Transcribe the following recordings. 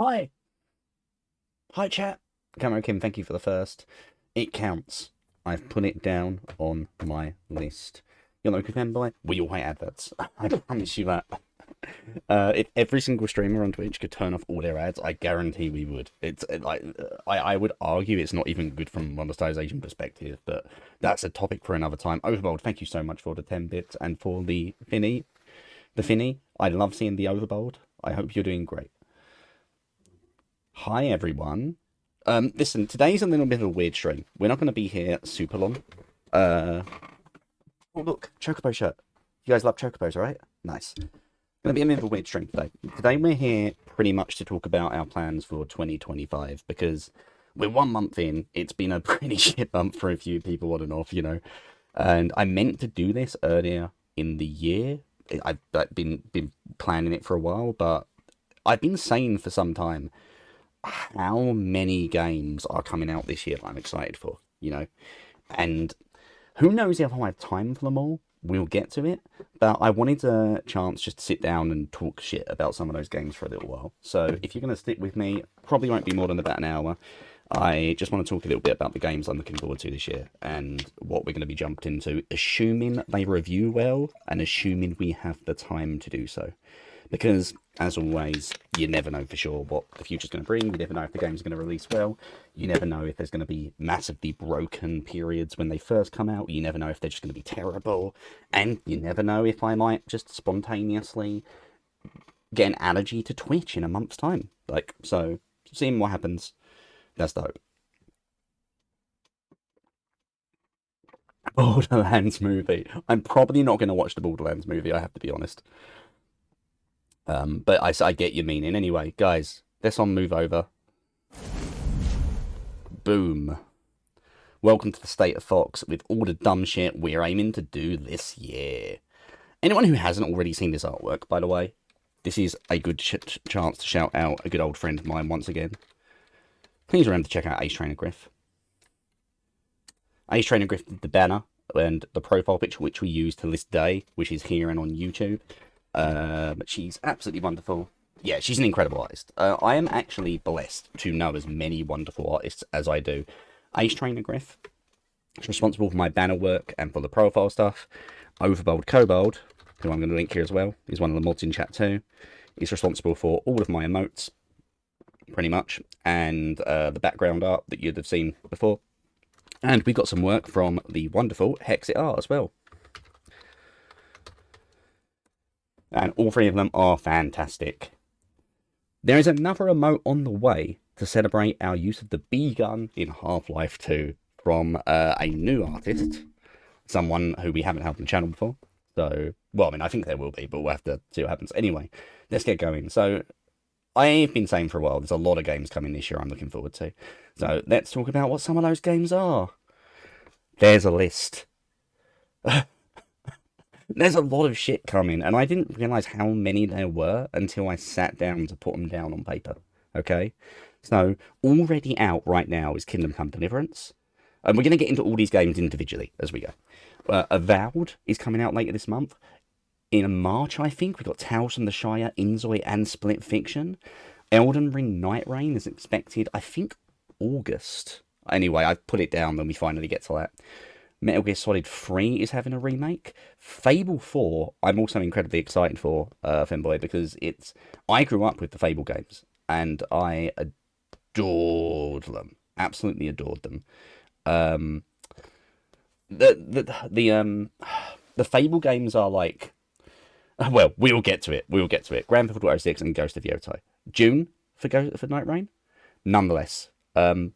Hi. Hi, chat. Cameron Kim, thank you for the first. It counts. I've put it down on my list. You're not a good fanboy? We all hate adverts. I promise you that. If every single streamer on Twitch could turn off all their ads, I guarantee we would. I would argue it's not even good from a monetization perspective, but that's a topic for another time. Overbold, thank you so much for the 10 bits and for the Finny. The Finny, I love seeing the Overbold. I hope you're doing great. Hi everyone. Listen, today's a little bit of a weird stream. We're not going to be here super long. Uh, oh look, Chocobo shirt. You guys love Chocobos, right? Nice. Going to be a bit of a weird stream today. Today we're here pretty much to talk about our plans for 2025 because we're 1 month in. It's been a pretty shit month for a few people on and off. And I meant to do this earlier in the year. I've been planning it for a while, but I've been saying for some time how many games are coming out this year that I'm excited for. And who knows if I have time for them all. We'll get to it, but I wanted a chance just to sit down and talk shit about some of those games for a little while. So if you're going to stick with me, probably won't be more than about an hour. I just want to talk a little bit about the games I'm looking forward to this year and what we're going to be jumped into, assuming they review well and assuming we have the time to do so. Because, as always, you never know for sure what the future's going to bring. You never know if the game's going to release well. You never know if there's going to be massively broken periods when they first come out. You never know if they're just going to be terrible. And you never know if I might just spontaneously get an allergy to Twitch in a month's time. So, seeing what happens, that's dope. Borderlands movie. I'm probably not going to watch the Borderlands movie, I have to be honest. But I get your meaning. Anyway, guys, let's move over. Boom. Welcome to the State of Fox with all the dumb shit we're aiming to do this year. Anyone who hasn't already seen this artwork, by the way, this is a good chance to shout out a good old friend of mine once again. Please remember to check out Ace Trainer Griff. Ace Trainer Griff did the banner and the profile picture which we use to this day, which is here and on YouTube. But she's absolutely wonderful. Yeah, she's an incredible artist. I am actually blessed to know as many wonderful artists as I do. Ace Trainer Griff is responsible for my banner work and for the profile stuff. Overbold Kobold, who I'm going to link here as well, is one of the mods in chat too. He's responsible for all of my emotes, pretty much, and the background art that you'd have seen before. And we got some work from the wonderful Hexit Art as well. And all three of them are fantastic. There is another emote on the way to celebrate our use of the B gun in Half-Life 2 from a new artist, someone who we haven't had on the channel before. So, well, I mean, I think there will be, but we'll have to see what happens. Anyway, let's get going. So, I've been saying for a while, there's a lot of games coming this year I'm looking forward to. So, let's talk about what some of those games are. There's a list. There's a lot of shit coming, and I didn't realize how many there were until I sat down to put them down on paper. Okay? So, already out right now is Kingdom Come Deliverance. And we're going to get into all these games individually as we go. Avowed is coming out later this month. In March, I think, we've got Tales from the Shire, Inzoi, and Split Fiction. Elden Ring Night Rain is expected, I think, August. Anyway, I've put it down when we finally get to that. Metal Gear Solid 3 is having a remake. Fable 4, I'm also incredibly excited for, Femboy, because I grew up with the Fable games, and I adored them. Absolutely adored them. Um, the Fable games are like, well, we'll get to it. We'll get to it. Grand Theft Auto 6 and Ghost of Yotei. June for Night Rain. Nonetheless, there's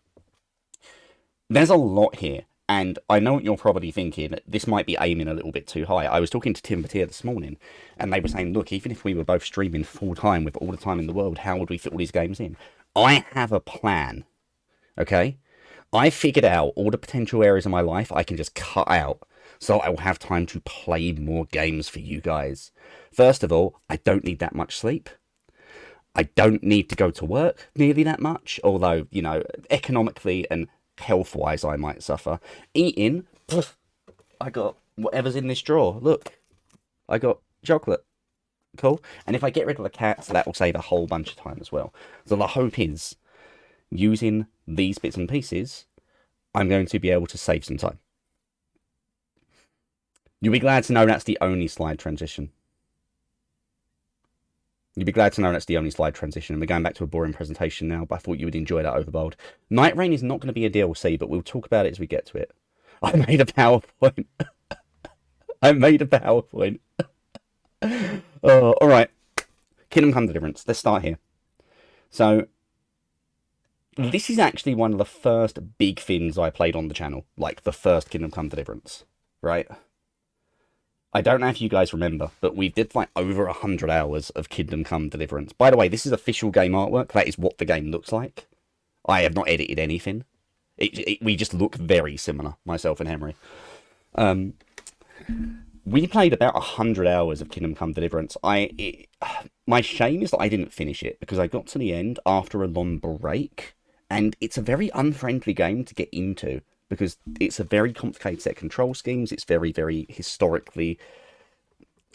a lot here. And I know what you're probably thinking. This might be aiming a little bit too high. I was talking to Tim Batia this morning, and they were saying, look, even if we were both streaming full time with all the time in the world, how would we fit all these games in? I have a plan, okay? I figured out all the potential areas of my life I can just cut out so I will have time to play more games for you guys. First of all, I don't need that much sleep. I don't need to go to work nearly that much, although, economically and health wise, I might suffer. Eating, I got whatever's in this drawer. Look, I got chocolate. Cool. And if I get rid of the cats, that will save a whole bunch of time as well. So the hope is, using these bits and pieces, I'm going to be able to save some time. You'll be glad to know that's the only slide transition. You'll be glad to know that's the only slide transition. And we're going back to a boring presentation now, but I thought you would enjoy that overbold. Night Rain is not going to be a DLC, but we'll talk about it as we get to it. I made a PowerPoint. I made a PowerPoint. All right. Kingdom Come Deliverance. Let's start here. So, this is actually one of the first big things I played on the channel. Like, the first Kingdom Come Deliverance. Right? I don't know if you guys remember, but we did like over 100 hours of Kingdom Come Deliverance. By the way, this is official game artwork. That is what the game looks like. I have not edited anything. We just look very similar, myself and Henry. We played about 100 hours of Kingdom Come Deliverance. My shame is that I didn't finish it, because I got to the end after a long break, and it's a very unfriendly game to get into, because it's a very complicated set of control schemes. It's very, very historically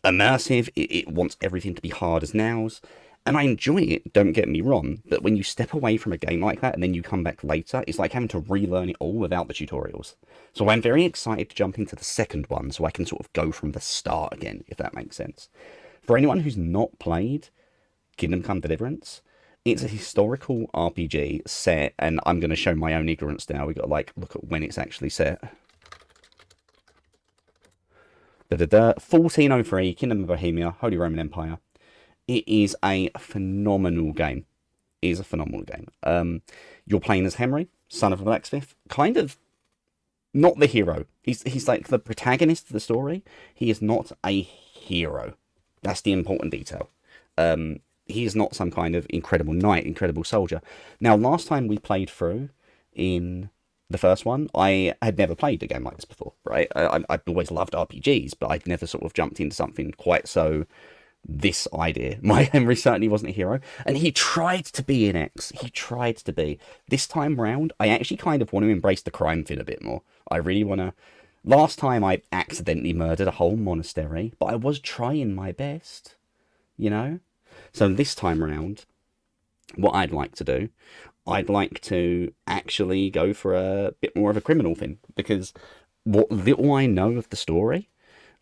immersive. It wants everything to be hard as nails. And I enjoy it, don't get me wrong, but when you step away from a game like that and then you come back later, it's like having to relearn it all without the tutorials. So I'm very excited to jump into the second one so I can sort of go from the start again, if that makes sense. For anyone who's not played Kingdom Come Deliverance, it's a historical RPG set, and I'm going to show my own ignorance now. We've got to, like, look at when it's actually set. 1403, Kingdom of Bohemia, Holy Roman Empire. It is a phenomenal game. It is a phenomenal game. You're playing as Henry, son of a blacksmith. Kind of not the hero. He's like the protagonist of the story. He is not a hero. That's the important detail. He is not some kind of incredible knight, incredible soldier. Now, last time we played through in the first one, I had never played a game like this before, right? I've always loved RPGs, but I'd never sort of jumped into something quite so this idea. My Henry certainly wasn't a hero, and he tried to be in X. He tried to be. This time round, I actually kind of want to embrace the crime thing a bit more. I really want to. Last time I accidentally murdered a whole monastery, but I was trying my best, you know? So this time round, what I'd like to do, I'd like to actually go for a bit more of a criminal thing, because what little I know of the story,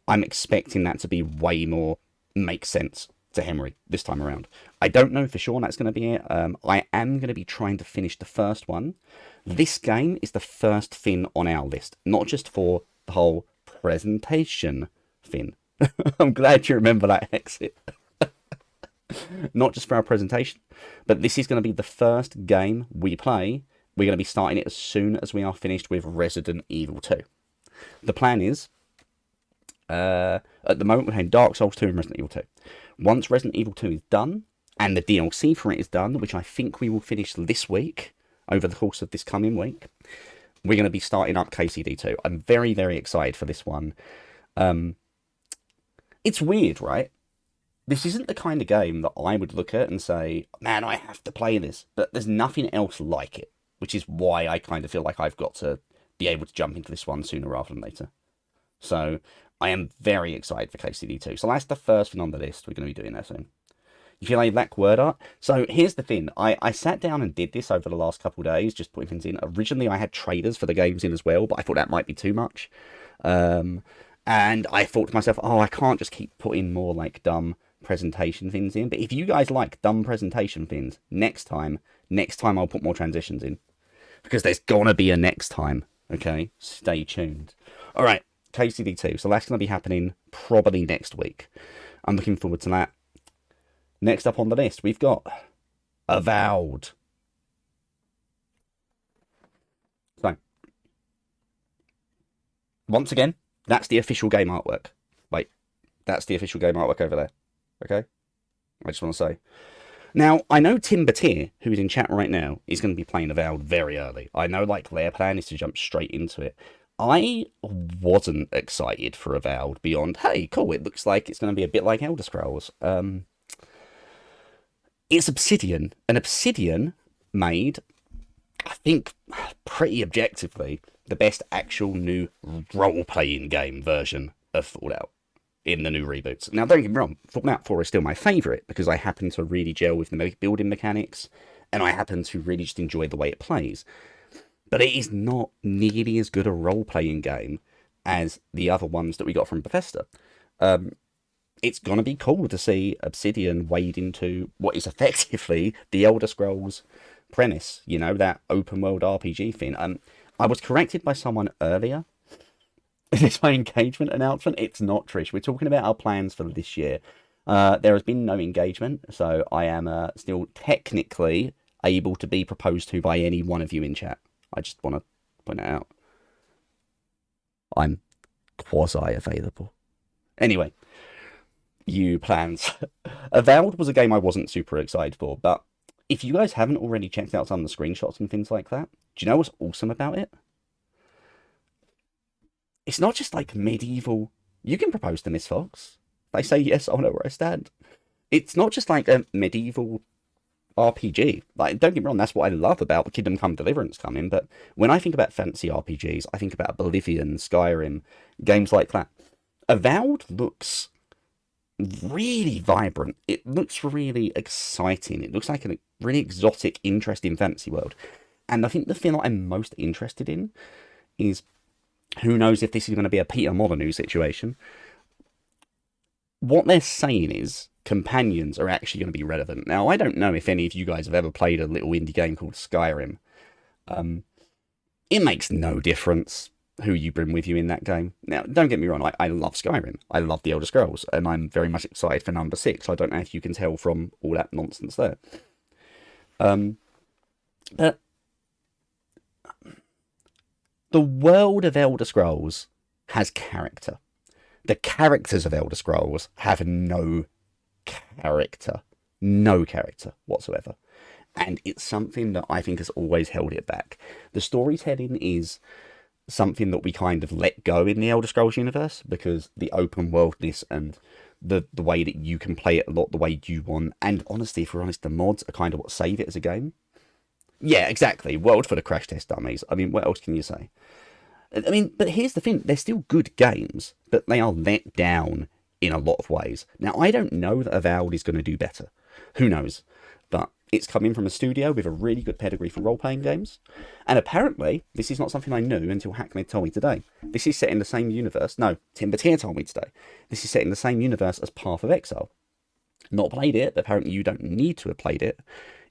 I'm expecting that to be way more make sense to Henry this time around. I don't know for sure that's going to be it. I am going to be trying to finish the first one. This game is the first thing on our list, not just for the whole presentation thing. I'm glad you remember that exit. Not just for our presentation, but this is going to be the first game we play. We're going to be starting it as soon as we are finished with Resident Evil 2. The plan is, at the moment we're playing Dark Souls 2 and Resident Evil 2. Once Resident Evil 2 is done, and the DLC for it is done, which I think we will finish this week, over the course of this coming week, we're going to be starting up KCD2. I'm very, very excited for this one. It's weird, right? This isn't the kind of game that I would look at and say, man, I have to play this. But there's nothing else like it, which is why I kind of feel like I've got to be able to jump into this one sooner rather than later. So I am very excited for KCD2. So that's the first thing on the list. We're going to be doing that soon. You feel like black word art? So here's the thing. I sat down and did this over the last couple of days, just putting things in. Originally, I had traders for the games in as well, but I thought that might be too much. And I thought to myself, oh, I can't just keep putting more like dumb presentation things in. But if you guys like dumb presentation things, next time I'll put more transitions in. Because there's gonna be a next time, okay? Stay tuned. All right, KCD2. So that's going to be happening probably next week. I'm looking forward to that. Next up on the list, we've got Avowed. So, once again, that's the official game artwork. Like, that's the official game artwork over there. Okay? I just want to say. Now, I know Tim Batir, who is in chat right now, is going to be playing Avowed very early. I know, like, their plan is to jump straight into it. I wasn't excited for Avowed beyond, hey, cool, it looks like it's going to be a bit like Elder Scrolls. It's Obsidian, and Obsidian made, I think, pretty objectively, the best actual new role-playing game version of Fallout. in the new reboots. Now, don't get me wrong, Fallout 4 is still my favourite because I happen to really gel with the building mechanics and I happen to really just enjoy the way it plays. But it is not nearly as good a role playing game as the other ones that we got from Bethesda. It's going to be cool to see Obsidian wade into what is effectively the Elder Scrolls premise, you know, that open world RPG thing. I was corrected by someone earlier. This my engagement announcement. It's not, Trish. We're talking about our plans for this year. There has been no engagement, so I am still technically able to be proposed to by any one of you in chat. I just want to point it out. I'm quasi-available. Anyway, you plans. Avowed was a game I wasn't super excited for, but if you guys haven't already checked out some of the screenshots and things like that, do you know what's awesome about it? It's not just like medieval. You can propose to Miss Fox. They say yes, I'll know where I stand. It's not just like a medieval RPG. Like, don't get me wrong, that's what I love about Kingdom Come Deliverance coming. But when I think about fantasy RPGs, I think about Oblivion, Skyrim, games like that. Avowed looks really vibrant. It looks really exciting. It looks like a really exotic, interesting fantasy world. And I think the thing that I'm most interested in is, who knows if this is going to be a Peter Molyneux situation. What they're saying is companions are actually going to be relevant. Now, I don't know if any of you guys have ever played a little indie game called Skyrim. It makes no difference who you bring with you in that game. Now, don't get me wrong, I love Skyrim. I love the Elder Scrolls, and I'm very much excited for number 6. I don't know if you can tell from all that nonsense there. But the world of Elder Scrolls has character. The characters of Elder Scrolls have no character. No character whatsoever. And it's something that I think has always held it back. The storytelling is something that we kind of let go in the Elder Scrolls universe because the open worldness and the way that you can play it a lot the way you want. And honestly, if we're honest, the mods are kind of what save it as a game. Yeah, exactly. World for the crash test dummies. I mean, what else can you say? I mean, but here's the thing. They're still good games, but they are let down in a lot of ways. Now, I don't know that Avowed is going to do better. Who knows? But it's coming from a studio with a really good pedigree for role-playing games. And apparently, this is not something I knew until Hackmed told me today. This is set in the same universe. No, Tim Batier told me today. This is set in the same universe as Path of Exile. Not played it, but apparently you don't need to have played it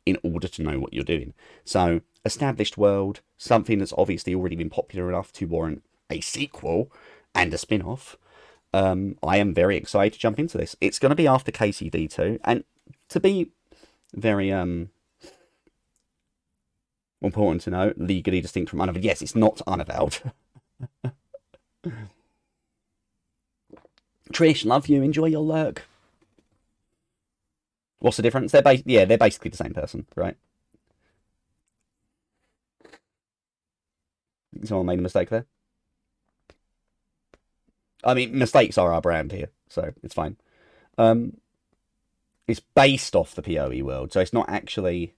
in order to know what you're doing. So, established world, something that's obviously already been popular enough to warrant a sequel and a spin-off. I am very excited to jump into this. It's going to be after KCD2, and to be very important to know, legally distinct from Unavowed. Yes, it's not Unavowed. Trish, love you. Enjoy your lurk. What's the difference? They're basically the same person, right? Someone made a mistake there. I mean, mistakes are our brand here, so it's fine. It's based off the PoE world, so it's not actually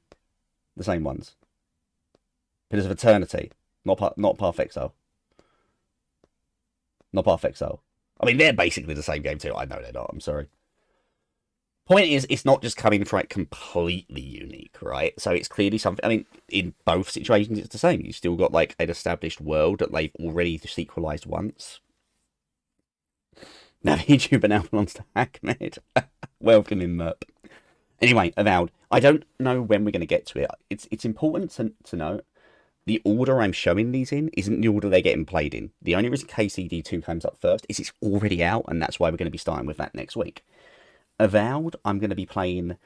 the same ones. Pillars of Eternity, not Path Exile. Not Path Exile. I mean, they're basically the same game too. I know they're not. I'm sorry. Point is, it's not just coming from like completely unique, right? So it's clearly something. I mean, in both situations, it's the same. You've still got like an established world that they've already sequelized once. Now YouTuber now belongs to Hackmed. Welcome in, Merp. Anyway, Avowed. I don't know when we're going to get to it. It's important to note the order I'm showing these in isn't the order they're getting played in. The only reason KCD2 comes up first is it's already out, and that's why we're going to be starting with that next week. Avowed, I'm going to be playing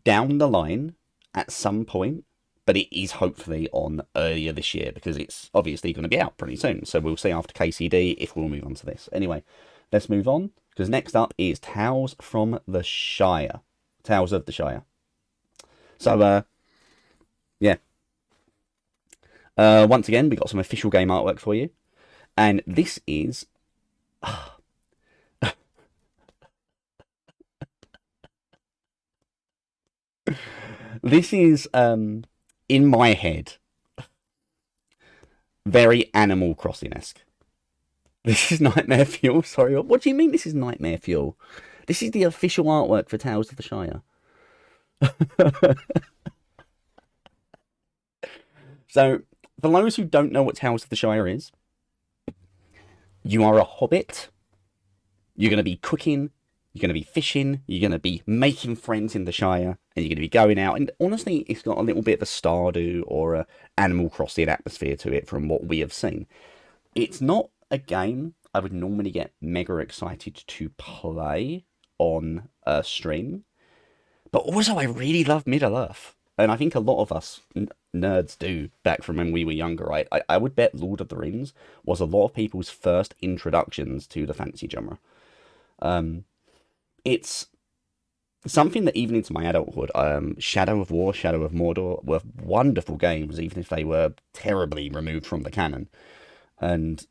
down the line at some point, but it is hopefully on earlier this year because it's obviously going to be out pretty soon. So we'll see after KCD if we'll move on to this. Anyway, let's move on because next up is Tales from the Shire. Tales of the Shire. So, yeah. Once again, we got some official game artwork for you. And this is... this is, in my head, very Animal Crossing-esque. This is Nightmare Fuel. Sorry, what do you mean this is Nightmare Fuel? This is the official artwork for Tales of the Shire. So, for those who don't know what Tales of the Shire is, you are a hobbit. You're going to be cooking. You're going to be fishing. You're going to be making friends in the Shire. And you're going to be going out. And honestly, it's got a little bit of a Stardew or a Animal Crossing atmosphere to it from what we have seen. It's not a game I would normally get mega excited to play on a stream. But also, I really love Middle Earth. And I think a lot of us nerds do back from when we were younger, right? I would bet Lord of the Rings was a lot of people's first introductions to the fantasy genre. It's something that even into my adulthood, Shadow of War, Shadow of Mordor were wonderful games, even if they were terribly removed from the canon. And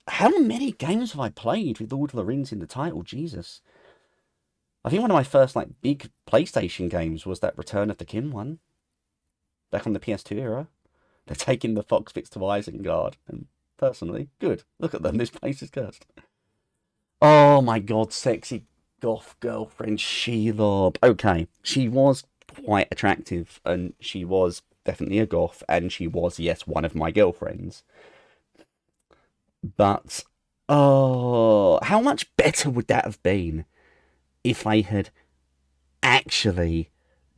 how many games have I played with Lord of the Rings in the title? Jesus. I think one of my first big PlayStation games was that Return of the King one, back on the PS2 era. They're taking the Fox Fix to Isengard, and personally, good. Look at them, this place is cursed. Oh my god, sexy goth girlfriend Shelob. Okay, she was quite attractive, and she was definitely a goth, and she was, yes, one of my girlfriends. But, oh, how much better would that have been if I had actually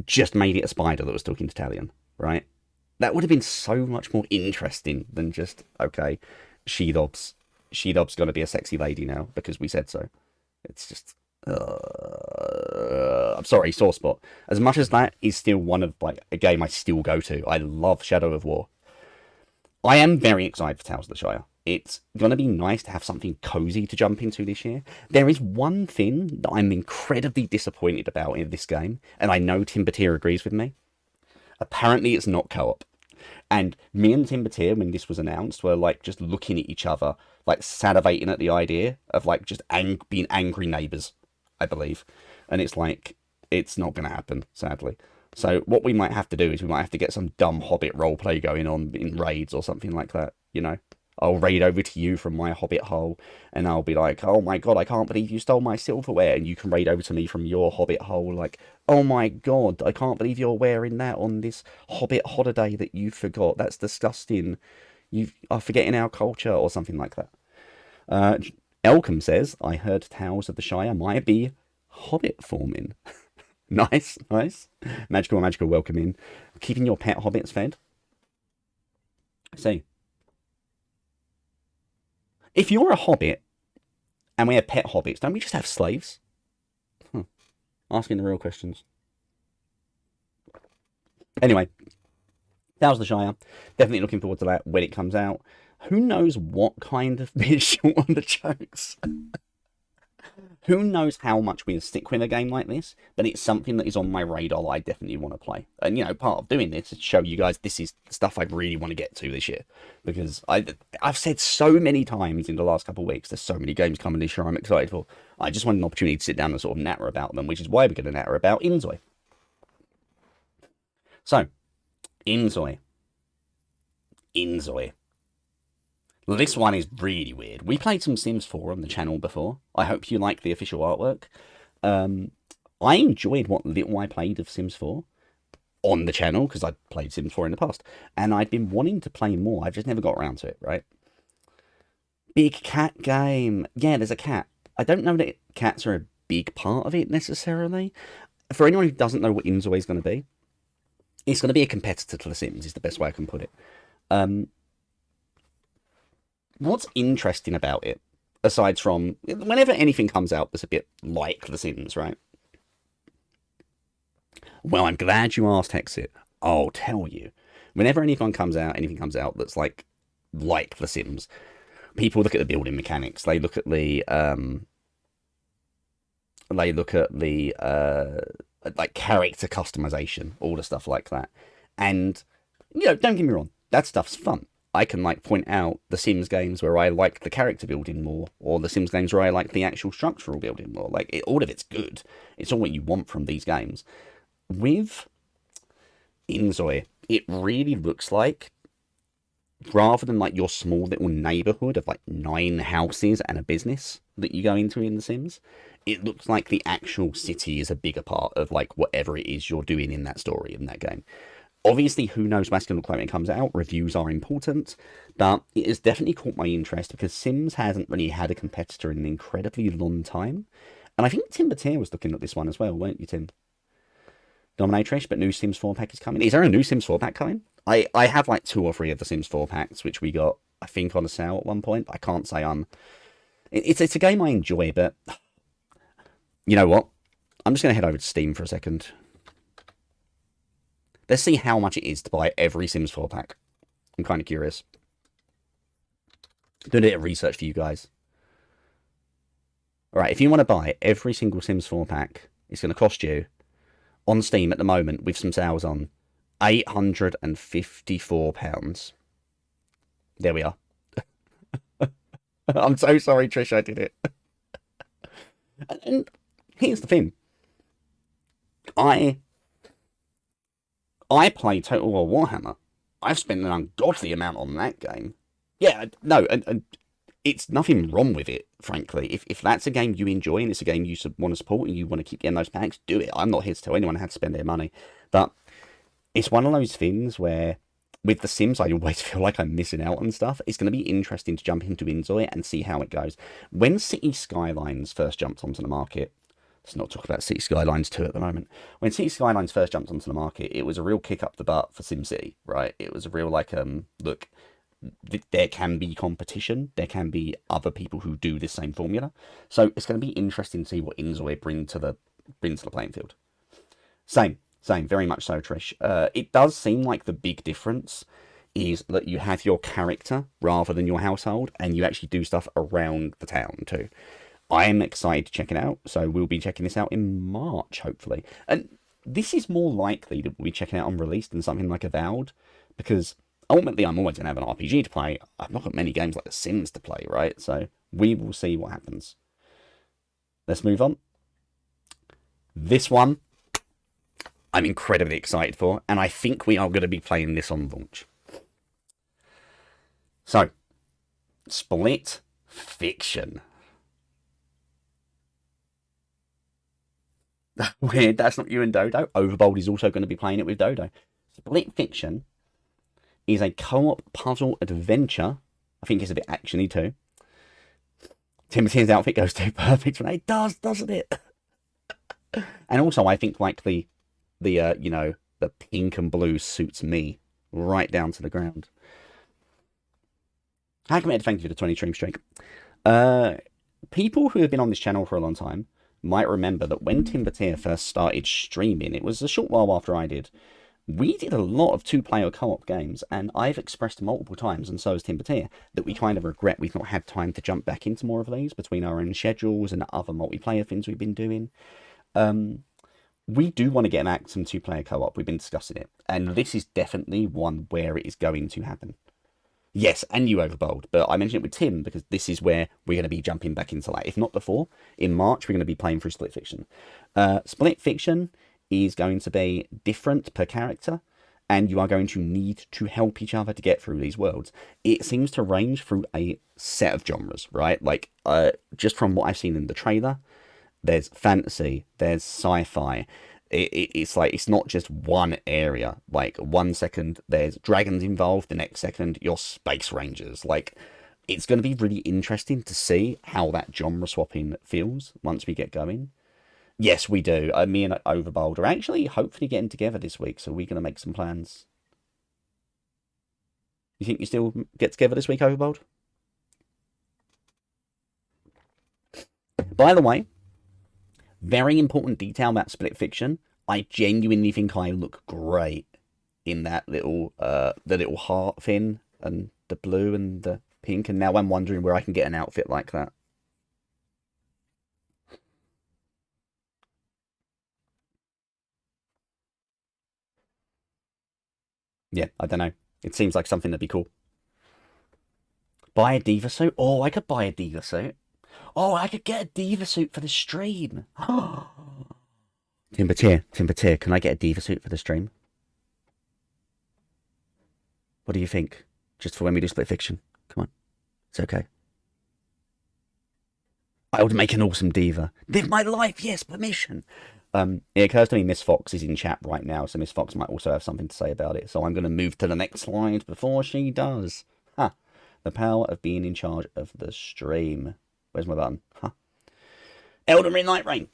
just made it a spider that was talking to Talion, right? That would have been so much more interesting than just, okay, Shedob's going to be a sexy lady now because we said so. It's just, I'm sorry, sore spot. As much as that is still one of a game I still go to, I love Shadow of War. I am very excited for Tales of the Shire. It's going to be nice to have something cozy to jump into this year. There is one thing that I'm incredibly disappointed about in this game, and I know Timbertier agrees with me. Apparently, it's not co-op. And me and Timbertier, when this was announced, were just looking at each other, salivating at the idea of just being angry neighbours, I believe. And it's not going to happen, sadly. So what we might have to do is we might have to get some dumb Hobbit roleplay going on in raids or something like that, you know? I'll raid over to you from my Hobbit hole, and I'll be like, oh my god, I can't believe you stole my silverware, and you can raid over to me from your Hobbit hole, oh my god, I can't believe you're wearing that on this Hobbit holiday that you forgot, that's disgusting, you are forgetting our culture, or something like that. Elcom says, I heard Tales of the Shire might be Hobbit forming. Nice, nice. Magical, welcome in. Keeping your pet hobbits fed? See. If you're a hobbit, and we have pet hobbits, don't we just have slaves? Asking the real questions. Anyway, Tales of the Shire. Definitely looking forward to that when it comes out. Who knows what kind of visual on the jokes? Who knows how much we'll stick with a game like this, but it's something that is on my radar that I definitely want to play. And, part of doing this is to show you guys this is the stuff I really want to get to this year. Because I've said so many times in the last couple of weeks, there's so many games coming this year I'm excited for. I just want an opportunity to sit down and sort of natter about them, which is why we're going to natter about Inzoi. So, Inzoi. This one is really weird. We played some Sims 4 on the channel before. I hope you like the official artwork. I enjoyed what little I played of Sims 4 on the channel, because I'd played Sims 4 in the past. And I'd been wanting to play more. I've just never got around to it, right? Big cat game. Yeah, there's a cat. I don't know that cats are a big part of it, necessarily. For anyone who doesn't know what Inzoi is going to be, it's going to be a competitor to The Sims, is the best way I can put it. What's interesting about it, aside from whenever anything comes out that's a bit like The Sims, right? Well, I'm glad you asked, Hexit. I'll tell you. Whenever anything comes out that's like The Sims, people look at the building mechanics. They look at the character customization, all the stuff like that. And don't get me wrong, that stuff's fun. I can point out the Sims games where I like the character building more, or the Sims games where I like the actual structural building more. All of it's good. It's all what you want from these games. With Inzoi, it really looks like rather than like your small little neighborhood of like 9 houses and a business that you go into in The Sims, it looks like the actual city is a bigger part of like whatever it is you're doing in that story in that game. Obviously, who knows what's going to look like when it comes out? Reviews are important, but it has definitely caught my interest because Sims hasn't really had a competitor in an incredibly long time. And I think Tim Batier was looking at this one as well, weren't you, Tim? Dominatrix, but new Sims 4 pack is coming. Is there a new Sims 4 pack coming? I have like 2 or 3 of the Sims 4 packs, which we got, I think, on a sale at one point. I can't say I'm. It's a game I enjoy, but you know what? I'm just going to head over to Steam for a second. Let's see how much it is to buy every Sims 4 pack. I'm kind of curious. Doing a bit of research for you guys. Alright, if you want to buy every single Sims 4 pack, it's going to cost you, on Steam at the moment, with some sales on, £854. There we are. I'm so sorry, Trish, I did it. And here's the thing. I play Total War Warhammer. I've spent an ungodly amount on that game. Yeah, no, and it's nothing wrong with it, frankly. If that's a game you enjoy and it's a game you want to support and you want to keep getting those packs, do it. I'm not here to tell anyone how to spend their money. But it's one of those things where, with The Sims, I always feel like I'm missing out on stuff. It's going to be interesting to jump into Inzoi and see how it goes. When City Skylines first jumped onto the market, let's not talk about City Skylines 2 at the moment. When City Skylines first jumped onto the market, it was a real kick up the butt for SimCity, right? It was a real, like, look, there can be competition. There can be other people who do this same formula. So it's going to be interesting to see what Inzoi bring to the playing field. Same, very much so, Trish. It does seem like the big difference is that you have your character rather than your household, and you actually do stuff around the town too. I'm excited to check it out, so we'll be checking this out in March, hopefully. And this is more likely that we'll be checking out on release than something like Avowed, because ultimately I'm always going to have an RPG to play. I've not got many games like The Sims to play, right? So we will see what happens. Let's move on. This one I'm incredibly excited for, and I think we are going to be playing this on launch. So, Split Fiction. Weird, that's not you and Dodo. Overbold is also going to be playing it with Dodo. Split Fiction is a co-op puzzle adventure. I think it's a bit actiony too. Timothy's outfit goes too perfect. It does, doesn't it? And also, I think like the pink and blue suits me right down to the ground. Hackman, thank you for the 20 stream streak. People who have been on this channel for a long time might remember that when Tim Batier first started streaming, it was a short while after I did. We did a lot of 2-player co-op games, and I've expressed multiple times, and so has Tim Batier, that we kind of regret we've not had time to jump back into more of these between our own schedules and other multiplayer things we've been doing. We do want to get back some 2-player co-op. We've been discussing it, and this is definitely one where it is going to happen. Yes, and you Overbold, but I mentioned it with Tim because this is where we're going to be jumping back into that. If not before, in March, we're going to be playing through Split Fiction. Split Fiction is going to be different per character, and you are going to need to help each other to get through these worlds. It seems to range through a set of genres, right? Like, just from what I've seen in the trailer, there's fantasy, there's sci-fi. It's like, it's not just one area. Like, 1 second there's dragons involved, the next second you're space rangers. Like, it's going to be really interesting to see how that genre swapping feels once we get going. Yes, we do. Me and Overbold are actually hopefully getting together this week, so we're going to make some plans. You think you still get together this week, Overbold? By the way, very important detail about Split Fiction. I genuinely think I look great in that little the little heart thing and the blue and the pink, and now I'm wondering where I can get an outfit like that. Yeah, I don't know. It seems like something that'd be cool. Buy a diva suit? Oh, I could buy a diva suit. Oh, I could get a diva suit for the stream. Tim Batier, can I get a diva suit for the stream? What do you think? just for when we do Split Fiction. Come on. It's okay. I would make an awesome diva. Live my life, yes, permission. It occurs to me Miss Fox is in chat right now, so Miss Fox might also have something to say about it. So I'm going to move to the next slide before she does. Ha! The power of being in charge of the stream. Where's my button? Huh. Elden Ring Night Rain.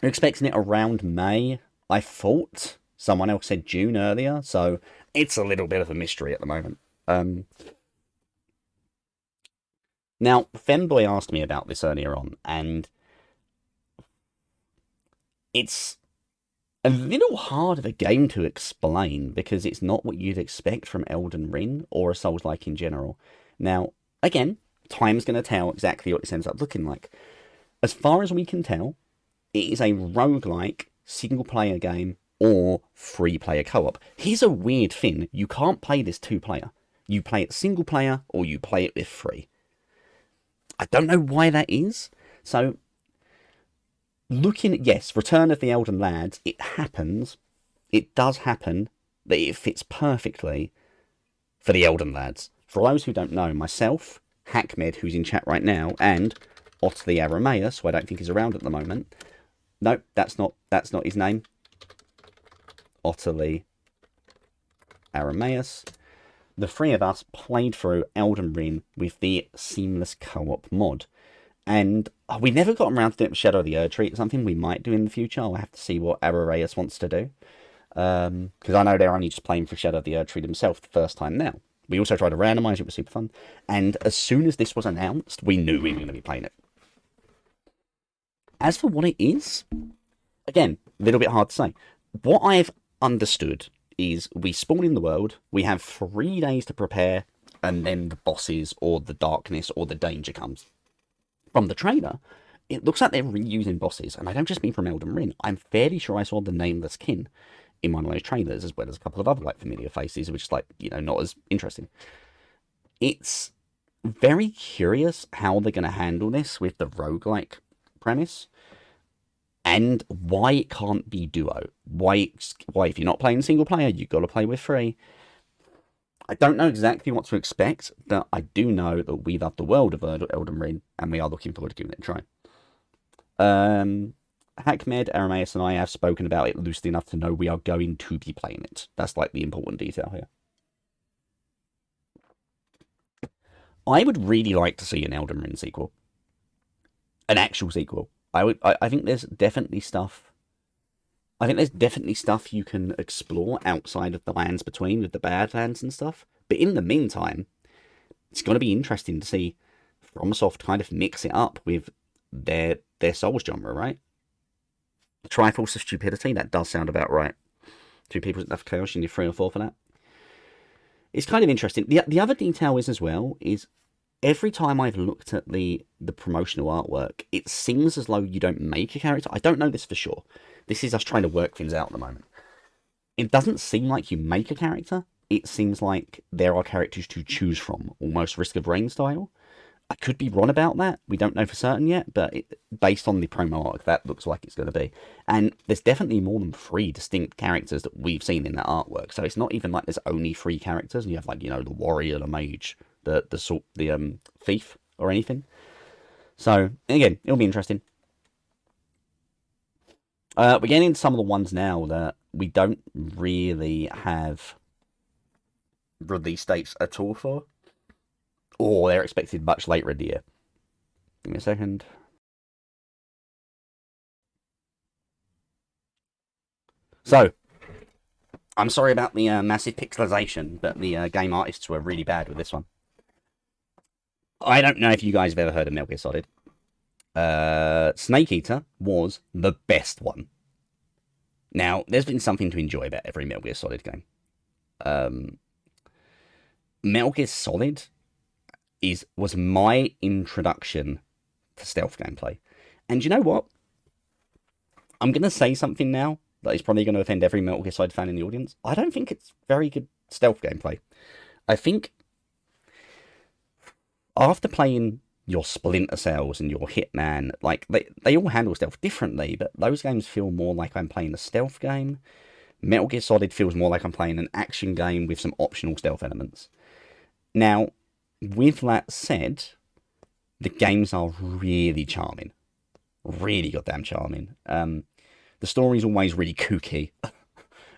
We're expecting it around May. I thought someone else said June earlier, so it's a little bit of a mystery at the moment. Now, Femboy asked me about this earlier on, and it's a little hard of a game to explain because it's not what you'd expect from Elden Ring or a Souls-like in general. Now, again, time's going to tell exactly what this ends up looking like. As far as we can tell, it is a roguelike single-player game or free-player co-op. Here's a weird thing. You can't play this two-player. You play it single-player or you play it with free. I don't know why that is. So, looking at, yes, Return of the Elden Lads, it does happen that it fits perfectly for the Elden Lads. For those who don't know, myself, Hackmed, who's in chat right now, and Otterly Arameus, who I don't think is around at the moment. No, that's not his name. Otterly Arameus. The three of us played through Elden Ring with the Seamless Co-op mod. And we never got around to doing Shadow of the Erdtree. It's something we might do in the future. I'll have to see what Arameus wants to do. Because I know they're only just playing for Shadow of the Erdtree themselves the first time now. We also tried to randomise it. It was super fun. And as soon as this was announced, we knew we were going to be playing it. As for what it is, again, a little bit hard to say. What I've understood is we spawn in the world, we have 3 days to prepare, and then the bosses or the darkness or the danger comes. From the trailer, it looks like they're reusing bosses, and I don't just mean from Elden Ring. I'm fairly sure I saw the Nameless Kin in one of those trailers, as well as a couple of other like familiar faces, which is like, you know, not as interesting. It's very curious how they're going to handle this with the roguelike premise. And why it can't be duo. Why if you're not playing single player, you've got to play with free. I don't know exactly what to expect, but I do know that we love the world of Elden Ring, and we are looking forward to giving it a try. Hackmed, Arameus, and I have spoken about it loosely enough to know we are going to be playing it. That's like the important detail here. I would really like to see an Elden Ring sequel. An actual sequel. I think there's definitely stuff. I think there's definitely stuff you can explore outside of the Lands Between with the Badlands and stuff. But in the meantime, it's going to be interesting to see FromSoft kind of mix it up with their Souls genre, right? Triforce of Stupidity, that does sound about right. 2 people at enough chaos, you need 3 or 4 for that. It's kind of interesting. The other detail is as well is every time I've looked at the promotional artwork, it seems as though you don't make a character. I don't know this for sure. This is us trying to work things out at the moment. It doesn't seem like you make a character. It seems like there are characters to choose from, almost Risk of Rain style. I could be wrong about that. We don't know for certain yet, but based on the promo arc, that looks like it's going to be. And there's definitely more than 3 distinct characters that we've seen in that artwork. So it's not even like there's only 3 characters, and you have like, you know, the warrior, the mage, the thief or anything. So again, it'll be interesting. We're getting into some of the ones now that we don't really have release dates at all for, or they're expected much later in the year. Give me a second. So, I'm sorry about the massive pixelization, but the game artists were really bad with this one. I don't know if you guys have ever heard of Metal Gear Solid. Snake Eater was the best one. Now, there's been something to enjoy about every Metal Gear Solid game. Metal Gear Solid was my introduction to stealth gameplay. And you know what? I'm going to say something now that is probably going to offend every Metal Gear Solid fan in the audience. I don't think it's very good stealth gameplay. I think after playing your Splinter Cells and your Hitman, like they all handle stealth differently, but those games feel more like I'm playing a stealth game. Metal Gear Solid feels more like I'm playing an action game with some optional stealth elements. Now, with that said, the games are really charming. Really goddamn charming. The story's always really kooky.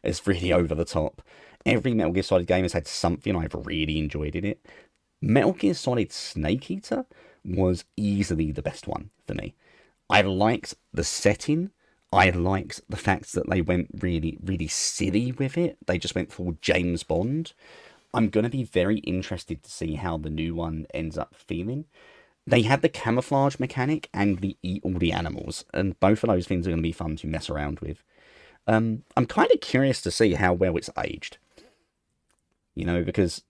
It's really over the top. Every Metal Gear Solid game has had something I've really enjoyed in it. Metal Gear Solid Snake Eater was easily the best one for me. I liked the setting. I liked the fact that they went really, really silly with it. They just went full James Bond. I'm going to be very interested to see how the new one ends up feeling. They had the camouflage mechanic and the eat all the animals, and both of those things are going to be fun to mess around with. I'm kind of curious to see how well it's aged. You know, because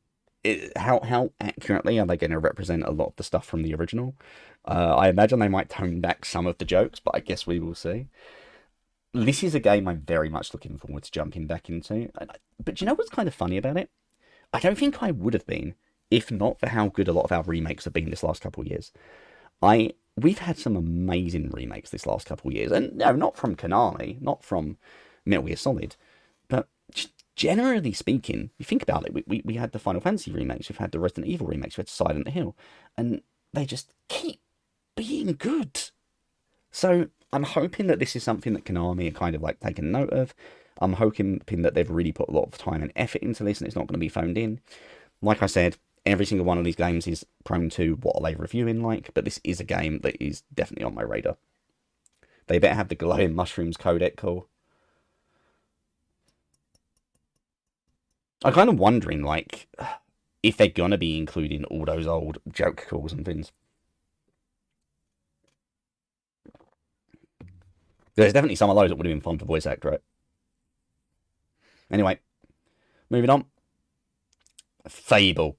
how accurately are they going to represent a lot of the stuff from the original? I imagine they might tone back some of the jokes, but I guess we will see. This is a game I'm very much looking forward to jumping back into. But you know what's kind of funny about it? I don't think I would have been if not for how good a lot of our remakes have been this last couple of years. We've had some amazing remakes this last couple of years, and no, not from Konami, not from Metal Gear Solid, but generally speaking, you think about it, we had the Final Fantasy remakes, we've had the Resident Evil remakes, we had Silent Hill, and they just keep being good. So I'm hoping that this is something that Konami are kind of like taking note of. I'm hoping that they've really put a lot of time and effort into this, and it's not going to be phoned in. Like I said, every single one of these games is prone to what are they reviewing like, but this is a game that is definitely on my radar. They better have the glowing mushrooms codec call. I'm kind of wondering, like, if they're gonna be including all those old joke calls and things. There's definitely some of those that would have been fun to voice act, right? Anyway, moving on. Fable.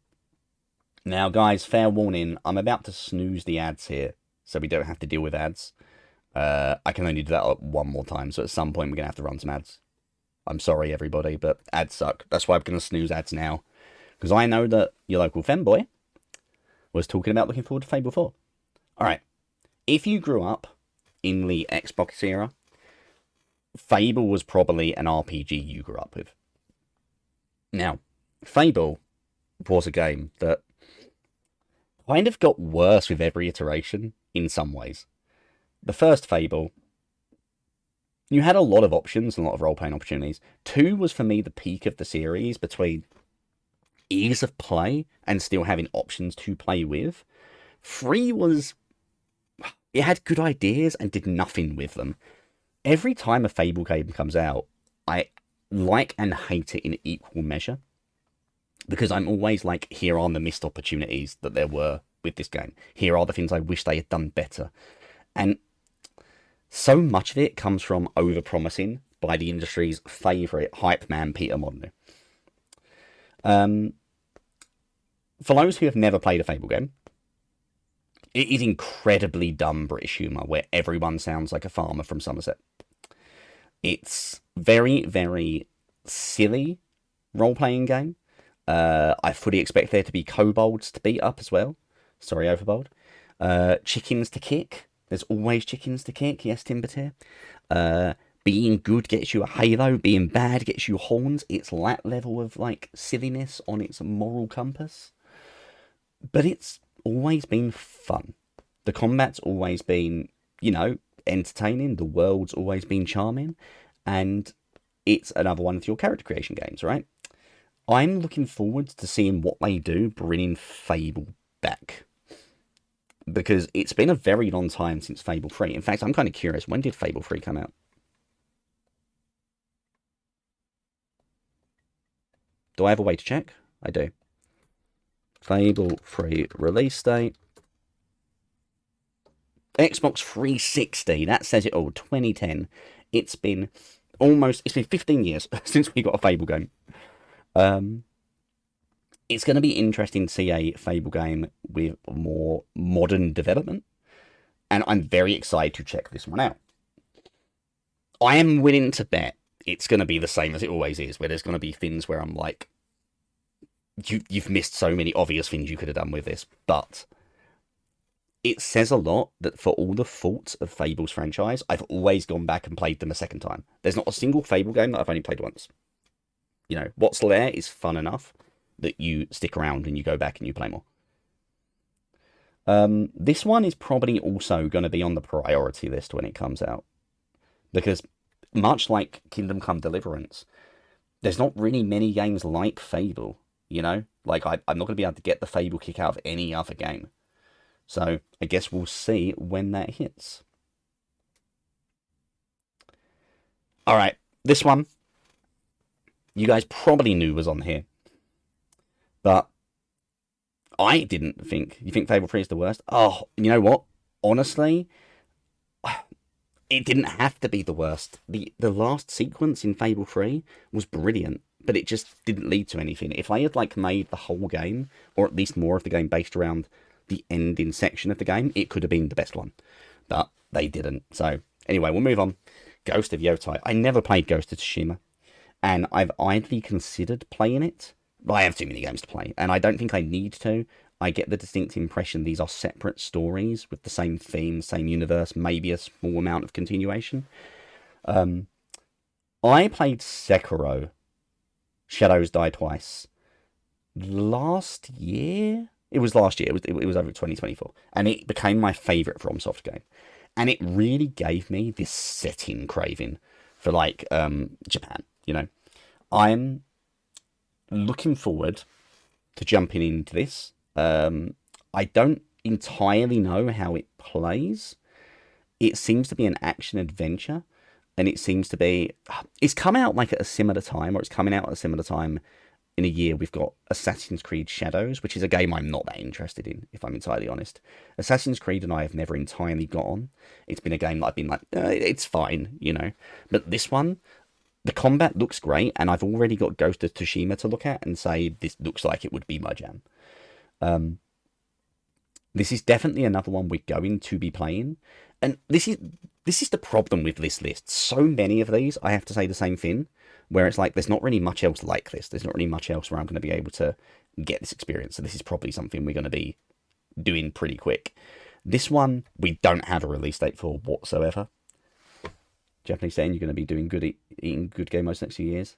Now, guys, fair warning, I'm about to snooze the ads here, so we don't have to deal with ads. I can only do that one more time, so at some point we're going to have to run some ads. I'm sorry, everybody, but ads suck. That's why I'm going to snooze ads now. Because I know that your local femboy was talking about looking forward to Fable 4. Alright, if you grew up in the Xbox era, Fable was probably an RPG you grew up with. Now, Fable was a game that kind of got worse with every iteration in some ways. The first Fable, you had a lot of options and a lot of role-playing opportunities. 2 was for me the peak of the series between ease of play and still having options to play with. 3 was... it had good ideas and did nothing with them. Every time a Fable game comes out, I like and hate it in equal measure. Because I'm always like, here are the missed opportunities that there were with this game. Here are the things I wish they had done better. And so much of it comes from over-promising by the industry's favourite hype man, Peter Molyneux. For those who have never played a Fable game, it is incredibly dumb British humour where everyone sounds like a farmer from Somerset. It's very, very silly role-playing game. I fully expect there to be kobolds to beat up as well. Sorry, Overbold. Chickens to kick. There's always chickens to kick. Yes, Timbertier. Being good gets you a halo. Being bad gets you horns. It's that level of, like, silliness on its moral compass. But it's always been fun. The combat's always been, you know, entertaining. The world's always been charming. And it's another one of your character creation games, right? I'm looking forward to seeing what they do bringing Fable back. Because it's been a very long time since Fable 3. In fact, I'm kind of curious, when did Fable 3 come out? Do I have a way to check? I do. Fable 3 release date. Xbox 360, that says it all, 2010. It's been 15 years since we got a Fable game. It's going to be interesting to see a Fable game with more modern development, and I'm very excited to check this one out. I am willing to bet it's going to be the same as it always is, where there's going to be things where I'm like, you've missed so many obvious things you could have done with this, but it says a lot that for all the faults of Fable's franchise, I've always gone back and played them a second time. There's not a single Fable game that I've only played once. You know, what's there is fun enough. that you stick around and you go back and you play more. This one is probably also going to be on the priority list when it comes out. Because much like Kingdom Come Deliverance, there's not really many games like Fable, you know? Like, I'm not going to be able to get the Fable kick out of any other game. So, I guess we'll see when that hits. Alright, this one, you guys probably knew was on here. But I didn't think. You think Fable 3 is the worst? Oh, you know what? Honestly, it didn't have to be the worst. The last sequence in Fable 3 was brilliant, but it just didn't lead to anything. If I had like made the whole game, or at least more of the game based around the ending section of the game, it could have been the best one. But they didn't. So anyway, we'll move on. Ghost of Yotai. I never played Ghost of Tsushima, and I've idly considered playing it, but I have too many games to play, and I don't think I need to. I get the distinct impression these are separate stories with the same theme, same universe, maybe a small amount of continuation. I played Sekiro, Shadows Die Twice, last year? It was last year, it was over 2024, and it became my favourite FromSoft game. And it really gave me this setting craving for, like, Japan, you know. I'm looking forward to jumping into this. I don't entirely know how it plays. It seems to be an action adventure, and it seems to be... It's come out like at a similar time, or it's coming out at a similar time in a year. We've got Assassin's Creed Shadows, which is a game I'm not that interested in, if I'm entirely honest. Assassin's Creed and I have never entirely got on. It's been a game that I've been like, it's fine, you know. But this one, the combat looks great, and I've already got Ghost of Tsushima to look at and say, this looks like it would be my jam. This is definitely another one we're going to be playing. And this is the problem with this list. So many of these, I have to say the same thing, where it's like, there's not really much else like this. There's not really much else where I'm going to be able to get this experience. So this is probably something we're going to be doing pretty quick. This one, we don't have a release date for whatsoever. Japanese saying you're going to be doing good, eating good game modes next few years.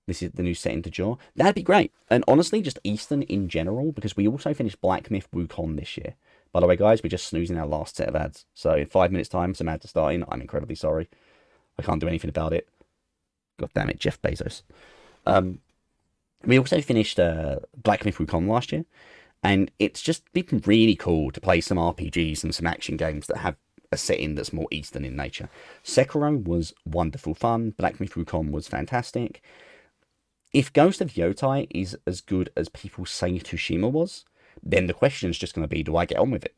This is the new setting to Jaw. That'd be great. And honestly, just Eastern in general, because we also finished Black Myth Wukong this year. By the way, guys, we're just snoozing our last set of ads. So in 5 minutes' time, some ads are starting. I'm incredibly sorry. I can't do anything about it. God damn it, Jeff Bezos. We also finished Black Myth Wukong last year. And it's just been really cool to play some RPGs and some action games that have a setting that's more Eastern in nature. Sekiro was wonderful fun. Black Myth Wukong was fantastic. If Ghost of Yotai is as good as people say Tsushima was, then the question is just going to be, do I get on with it?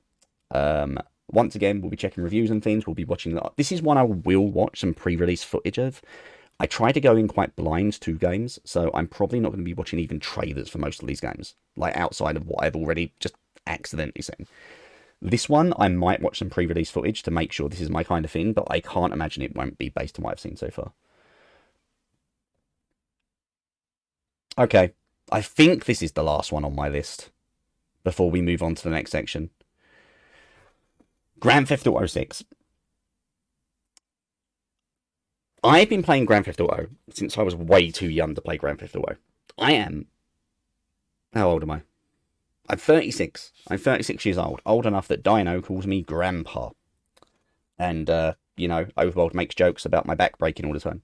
Once again, we'll be checking reviews and things. We'll be watching... This is one I will watch some pre-release footage of. I try to go in quite blind to games, so I'm probably not going to be watching even trailers for most of these games, like outside of what I've already just accidentally seen. This one, I might watch some pre-release footage to make sure this is my kind of thing, but I can't imagine it won't be based on what I've seen so far. Okay, I think this is the last one on my list before we move on to the next section. Grand Theft Auto 6. I've been playing Grand Theft Auto since I was way too young to play Grand Theft Auto. I am... How old am I? I'm 36. I'm 36 years old. Old enough that Dino calls me Grandpa. And, you know, Overworld makes jokes about my back breaking all the time.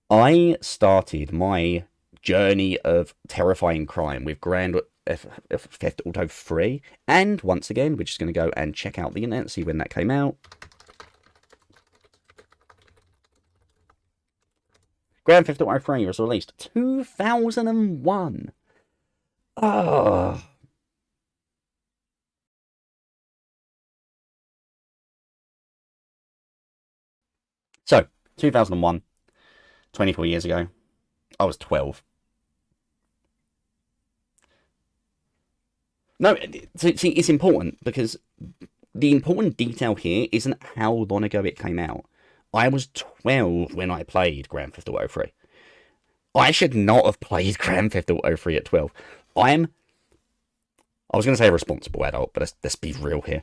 I started my journey of terrifying crime with Grand Theft Auto 3. And once again, we're just going to go and check out the internet, see when that came out. Grand Theft Auto 3 was released 2001. Oh. So, 2001. 24 years ago. I was 12. No, see, it's important because the important detail here isn't how long ago it came out. I was 12 when I played Grand Theft Auto 3. I should not have played Grand Theft Auto 3 at 12. I was going to say a responsible adult, but let's be real here.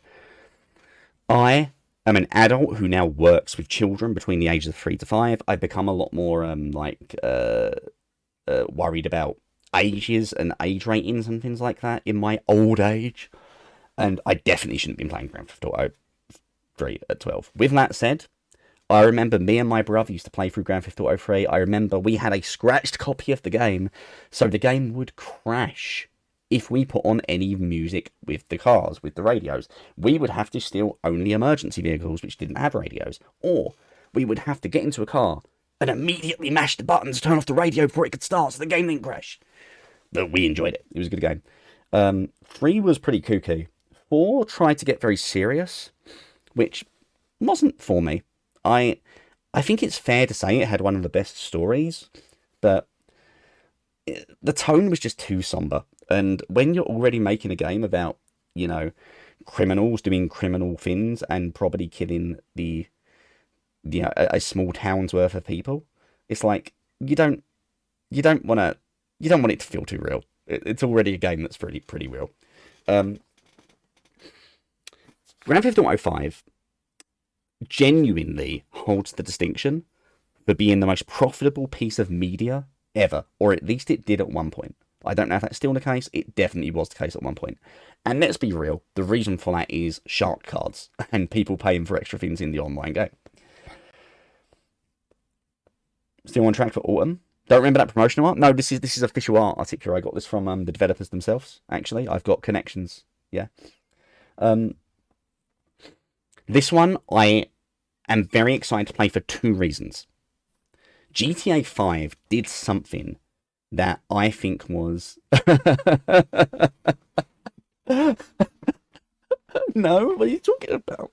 I am an adult who now works with children between the ages of 3 to 5. I've become a lot more worried about ages and age ratings and things like that in my old age, and I definitely shouldn't have been playing Grand Theft Auto 3 at 12. With that said, I remember me and my brother used to play through Grand Theft Auto 3. I remember we had a scratched copy of the game, so the game would crash if we put on any music with the cars, with the radios. We would have to steal only emergency vehicles which didn't have radios, or we would have to get into a car and immediately mash the button to turn off the radio before it could start so the game didn't crash. But we enjoyed it. It was a good game. 3 was pretty kooky. 4 tried to get very serious, which wasn't for me. I think it's fair to say it had one of the best stories, but the tone was just too somber. And when you're already making a game about, criminals doing criminal things and probably killing a small town's worth of people, it's like you don't want it to feel too real. It's already a game that's pretty real. Grand Theft Auto 5 genuinely holds the distinction for being the most profitable piece of media ever, or at least it did at one point. I don't know if that's still the case. It definitely was the case at one point. And let's be real, the reason for that is shark cards and people paying for extra things in the online game. Still on track for autumn. Don't remember that promotional art? No, this is official art articular. I got this from the developers themselves, actually. I've got connections. Yeah. This one I am very excited to play for 2 reasons. GTA 5 did something that I think was... No, what are you talking about?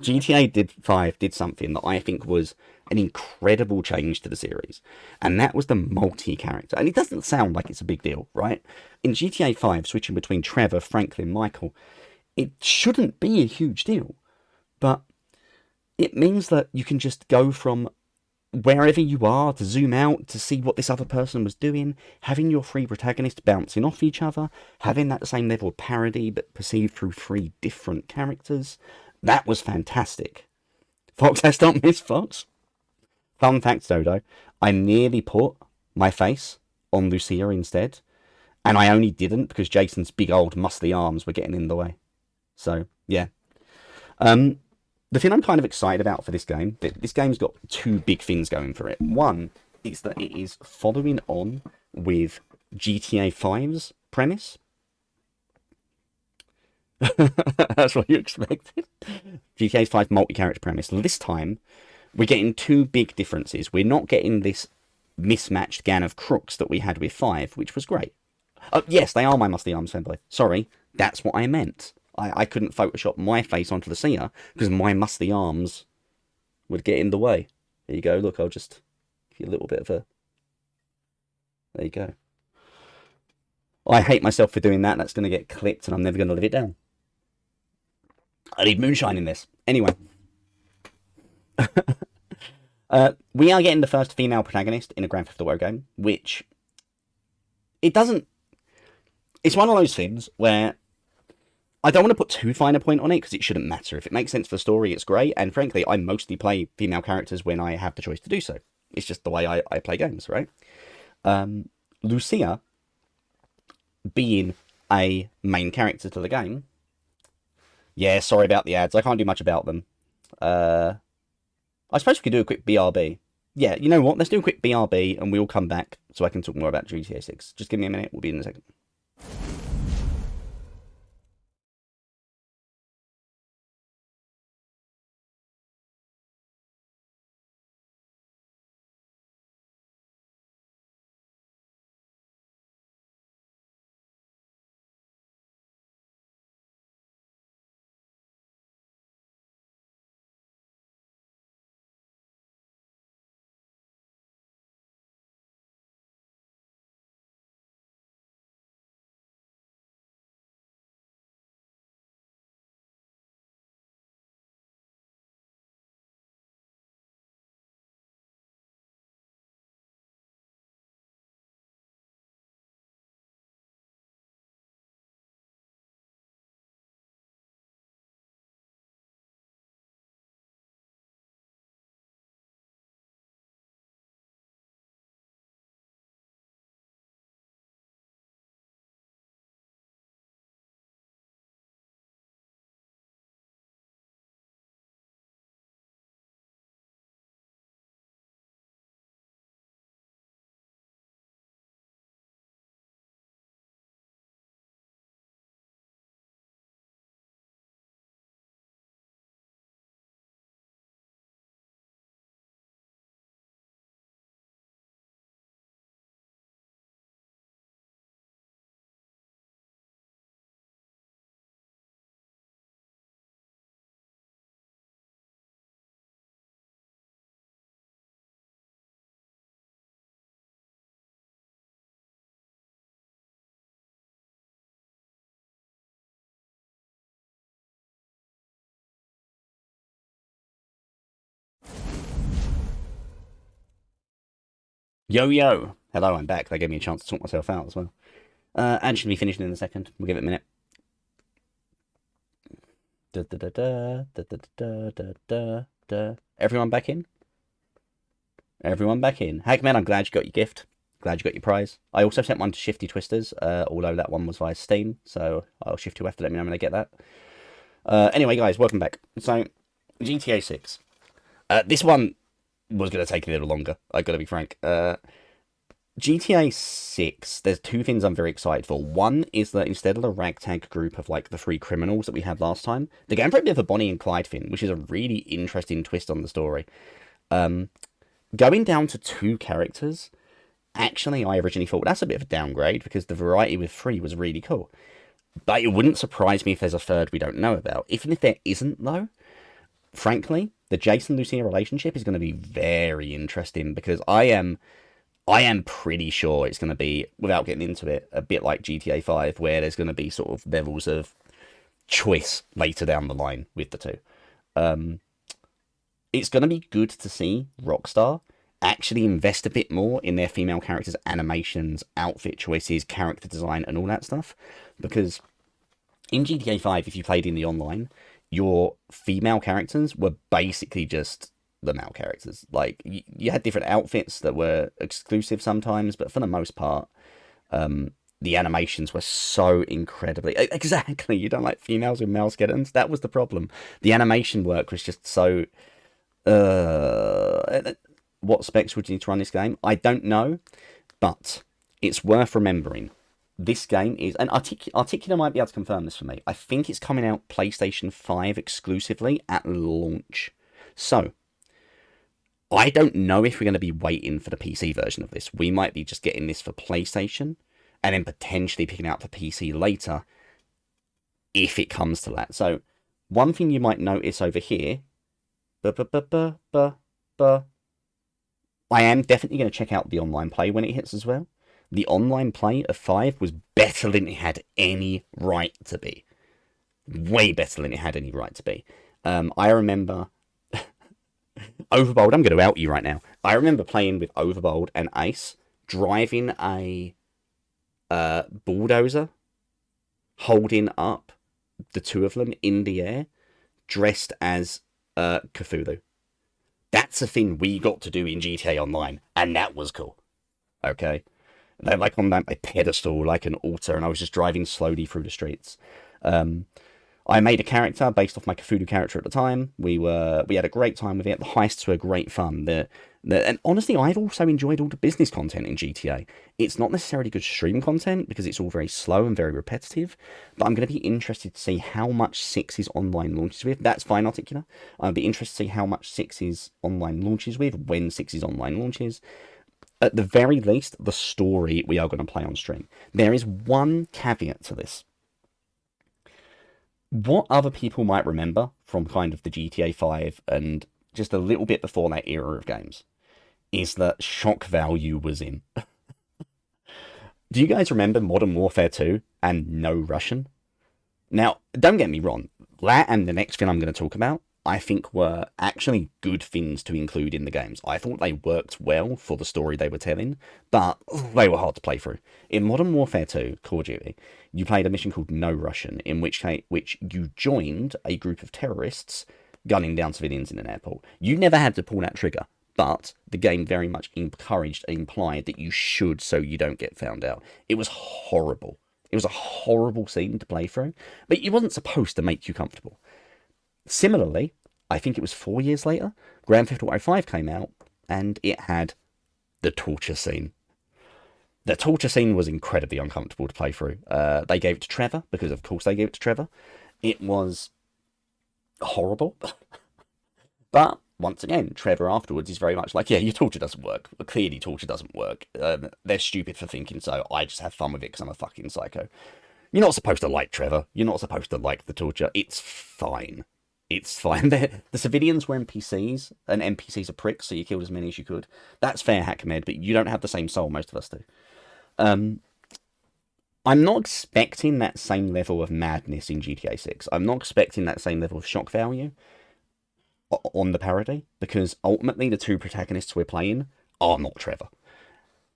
GTA 5 did something that I think was an incredible change to the series, and that was the multi-character. And it doesn't sound like it's a big deal, right? In GTA 5, switching between Trevor, Franklin, Michael, it shouldn't be a huge deal, but it means that you can just go from wherever you are to zoom out to see what this other person was doing, having your 3 protagonists bouncing off each other, having that same level of parody but perceived through 3 different characters. That was fantastic. Fox has don't miss Fox. Fun fact, Dodo, I nearly put my face on Lucia instead, and I only didn't because Jason's big old muscly arms were getting in the way. So, yeah. The thing I'm kind of excited about for this game, this game's got 2 big things going for it. One is that it is following on with GTA 5's premise. That's what you expected. GTA 5 multi-character premise. This time, we're getting 2 big differences. We're not getting this mismatched gang of crooks that we had with 5, which was great. Yes, they are my muscly arms, fanboy. Sorry, that's what I meant. I couldn't Photoshop my face onto the Lucia because my muscly arms would get in the way. There you go. Look, I'll just give you a little bit of a... There you go. I hate myself for doing that. That's going to get clipped and I'm never going to live it down. I need moonshine in this. Anyway. We are getting the first female protagonist in a Grand Theft Auto game, which... It doesn't... It's one of those things where... I don't want to put too fine a point on it because it shouldn't matter. If it makes sense for the story, it's great. And frankly, I mostly play female characters when I have the choice to do so. It's just the way I play games, right? Lucia, being a main character to the game... Yeah, sorry about the ads. I can't do much about them. I suppose we could do a quick BRB. Yeah, you know what? Let's do a quick BRB and we'll come back so I can talk more about GTA 6. Just give me a minute. We'll be in a second. Yo, yo. Hello, I'm back. They gave me a chance to sort myself out as well. And should be finishing in a second. We'll give it a minute. Da, da, da, da, da, da, da, da, da, da. Everyone back in? Everyone back in. Hackman, I'm glad you got your gift. Glad you got your prize. I also sent one to Shifty Twisters, although that one was via Steam, so I'll Shifty will have to let me know when I get that. Anyway, guys, welcome back. So, GTA 6. This one was going to take a little longer, I've got to be frank. GTA 6, there's two things I'm very excited for. One is that instead of the ragtag group of like the three criminals that we had last time, they're going for a bit of a Bonnie and Clyde thing, which is a really interesting twist on the story. Going down to two characters, actually, I originally thought that's a bit of a downgrade because the variety with three was really cool. But it wouldn't surprise me if there's a third we don't know about. Even if there isn't, though, frankly, the Jason-Lucia relationship is going to be very interesting because I am pretty sure it's going to be, without getting into it, a bit like GTA 5, where there's going to be sort of levels of choice later down the line with the two. It's going to be good to see Rockstar actually invest a bit more in their female characters' animations, outfit choices, character design, and all that stuff. Because in GTA 5, if you played in the online, your female characters were basically just the male characters. Like, you had different outfits that were exclusive sometimes, but for the most part, the animations were so incredibly... Exactly, you don't like females with male skeletons? That was the problem. The animation work was just so... what specs would you need to run this game? I don't know, but it's worth remembering. This game is... And Articuno might be able to confirm this for me. I think it's coming out PlayStation 5 exclusively at launch. So, I don't know if we're going to be waiting for the PC version of this. We might be just getting this for PlayStation and then potentially picking out for PC later if it comes to that. So, one thing you might notice over here... I am definitely going to check out the online play when it hits as well. The online play of 5 was better than it had any right to be. Way better than it had any right to be. I remember... Overbold, I'm going to out you right now. I remember playing with Overbold and Ace, driving a bulldozer, holding up the two of them in the air, dressed as Cthulhu. That's a thing we got to do in GTA Online, and that was cool. Okay? They're like on that pedestal, like an altar, and I was just driving slowly through the streets. I made a character based off my Cthulhu character at the time. We had a great time with it. The heists were great fun. And honestly, I've also enjoyed all the business content in GTA. It's not necessarily good stream content because it's all very slow and very repetitive, but I'm going to be interested to see how much 6's online launches with. That's fine, Articuno. I'll be interested to see how much 6's online launches with, when 6's online launches. At the very least, the story we are going to play on stream. There is one caveat to this. What other people might remember from kind of the GTA 5 and just a little bit before that era of games is that shock value was in. Do you guys remember Modern Warfare 2 and No Russian? Now, don't get me wrong, that and the next thing I'm going to talk about, I think were actually good things to include in the games. I thought they worked well for the story they were telling, but they were hard to play through. In Modern Warfare 2, Call of Duty, you played a mission called No Russian, in which you joined a group of terrorists gunning down civilians in an airport. You never had to pull that trigger, but the game very much encouraged and implied that you should so you don't get found out. It was horrible. It was a horrible scene to play through, but it wasn't supposed to make you comfortable. Similarly, I think it was 4 years later, Grand Theft Auto 5 came out, and it had the torture scene. The torture scene was incredibly uncomfortable to play through. They gave it to Trevor, because of course they gave it to Trevor. It was horrible. But, once again, Trevor afterwards is very much like, yeah, your torture doesn't work. Clearly torture doesn't work. They're stupid for thinking so. I just have fun with it because I'm a fucking psycho. You're not supposed to like Trevor. You're not supposed to like the torture. It's fine. It's fine. The civilians were NPCs, and NPCs are pricks, so you killed as many as you could. That's fair, Hackmed, but you don't have the same soul most of us do. I'm not expecting that same level of madness in GTA 6. I'm not expecting that same level of shock value on the parody, because ultimately the two protagonists we're playing are not Trevor.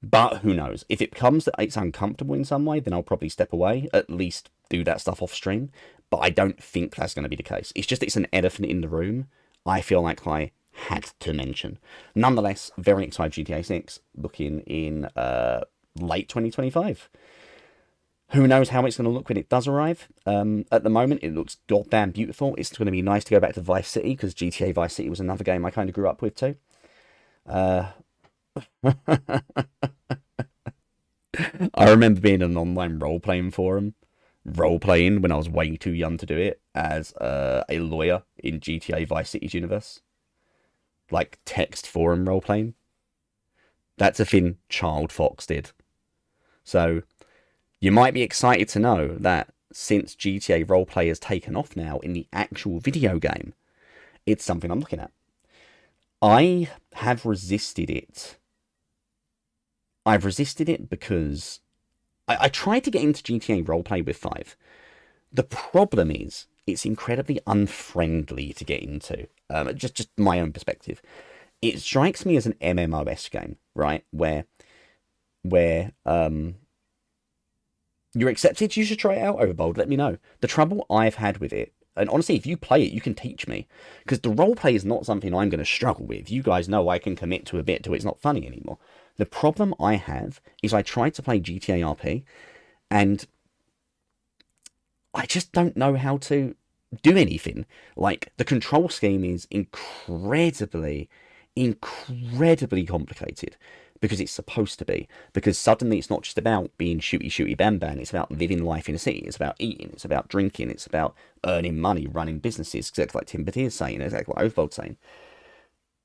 But who knows? If it becomes that it's uncomfortable in some way, then I'll probably step away, at least do that stuff off stream. But I don't think that's going to be the case. It's just it's an elephant in the room I feel like I had to mention. Nonetheless, very excited GTA 6, looking in late 2025. Who knows how it's going to look when it does arrive. At the moment, it looks goddamn beautiful. It's going to be nice to go back to Vice City, because GTA Vice City was another game I kind of grew up with too. I remember being in an online role-playing forum, role-playing when I was way too young to do it, as a lawyer in GTA Vice City's universe. Like, text forum role-playing. That's a thing Child Fox did. So, you might be excited to know that since GTA roleplay has taken off now in the actual video game, it's something I'm looking at. I have resisted it. I've resisted it because I tried to get into GTA roleplay with 5. The problem is it's incredibly unfriendly to get into. Just my own perspective. It strikes me as an MMOS game, right? Where you're accepted, you should try it out, Overbold, let me know. The trouble I've had with it, and honestly, if you play it, you can teach me. Because the roleplay is not something I'm going to struggle with. You guys know I can commit to a bit till it's not funny anymore. The problem I have is I tried to play GTA RP, and I just don't know how to do anything. Like, the control scheme is incredibly complicated. Because it's supposed to be. Because suddenly it's not just about being shooty bam bam. It's about living life in a city. It's about eating. It's about drinking. It's about earning money, running businesses. Exactly like Tim Batir is saying. Exactly what Overbold's saying.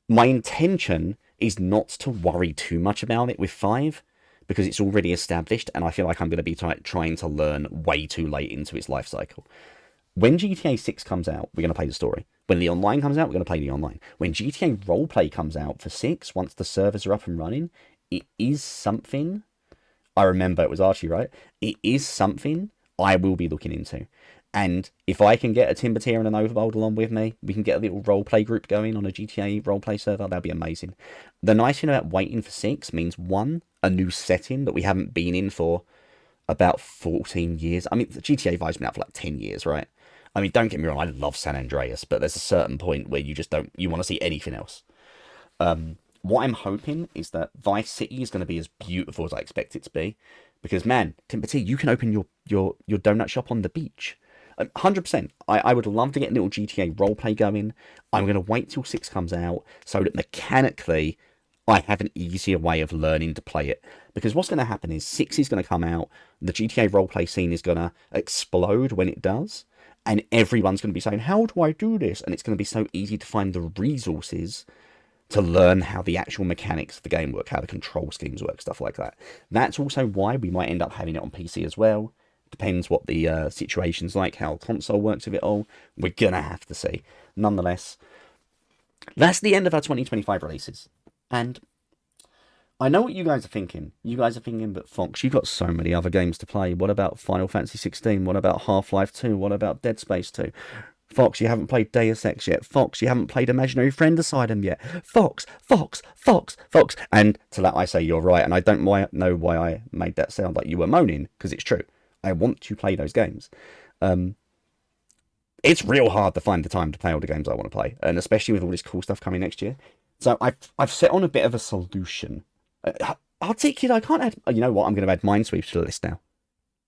My intention is not to worry too much about it with 5. Because it's already established. And I feel like I'm going to be trying to learn way too late into its life cycle. When GTA 6 comes out, we're going to play the story. When the online comes out, we're going to play the online. When GTA Roleplay comes out for 6, once the servers are up and running, it is something. I remember it was Archie, right? It is something I will be looking into. And if I can get a Tim Batir and an Overbold along with me, we can get a little roleplay group going on a GTA roleplay server, that'd be amazing. The nice thing about waiting for 6 means, 1, a new setting that we haven't been in for about 14 years. I mean, the GTA Vi's been out for like 10 years, right? I mean, don't get me wrong, I love San Andreas, but there's a certain point where you just don't, you want to see anything else. What I'm hoping is that Vice City is going to be as beautiful as I expect it to be. Because, man, Tim Batir, you can open your donut shop on the beach. 100%. I would love to get a little GTA roleplay going. I'm going to wait till 6 comes out so that mechanically I have an easier way of learning to play it. Because what's going to happen is 6 is going to come out, the GTA roleplay scene is going to explode when it does. And everyone's going to be saying, how do I do this? And it's going to be so easy to find the resources to learn how the actual mechanics of the game work, how the control schemes work, stuff like that. That's also why we might end up having it on PC as well. Depends what the situation's like, how console works with it all. We're going to have to see. Nonetheless, that's the end of our 2025 releases. And I know what you guys are thinking. You guys are thinking, but Fox, you've got so many other games to play. What about Final Fantasy 16? What about Half-Life 2? What about Dead Space 2? Fox, you haven't played Deus Ex yet. Fox, you haven't played Imaginary Friend Asylum yet. Fox. And to that I say you're right, and I don't know why I made that sound like you were moaning, because it's true. I want to play those games. It's real hard to find the time to play all the games I want to play, and especially with all this cool stuff coming next year. So I've set on a bit of a solution. Articulate, I can't add... You know what? I'm going to add Minesweeper to the list now.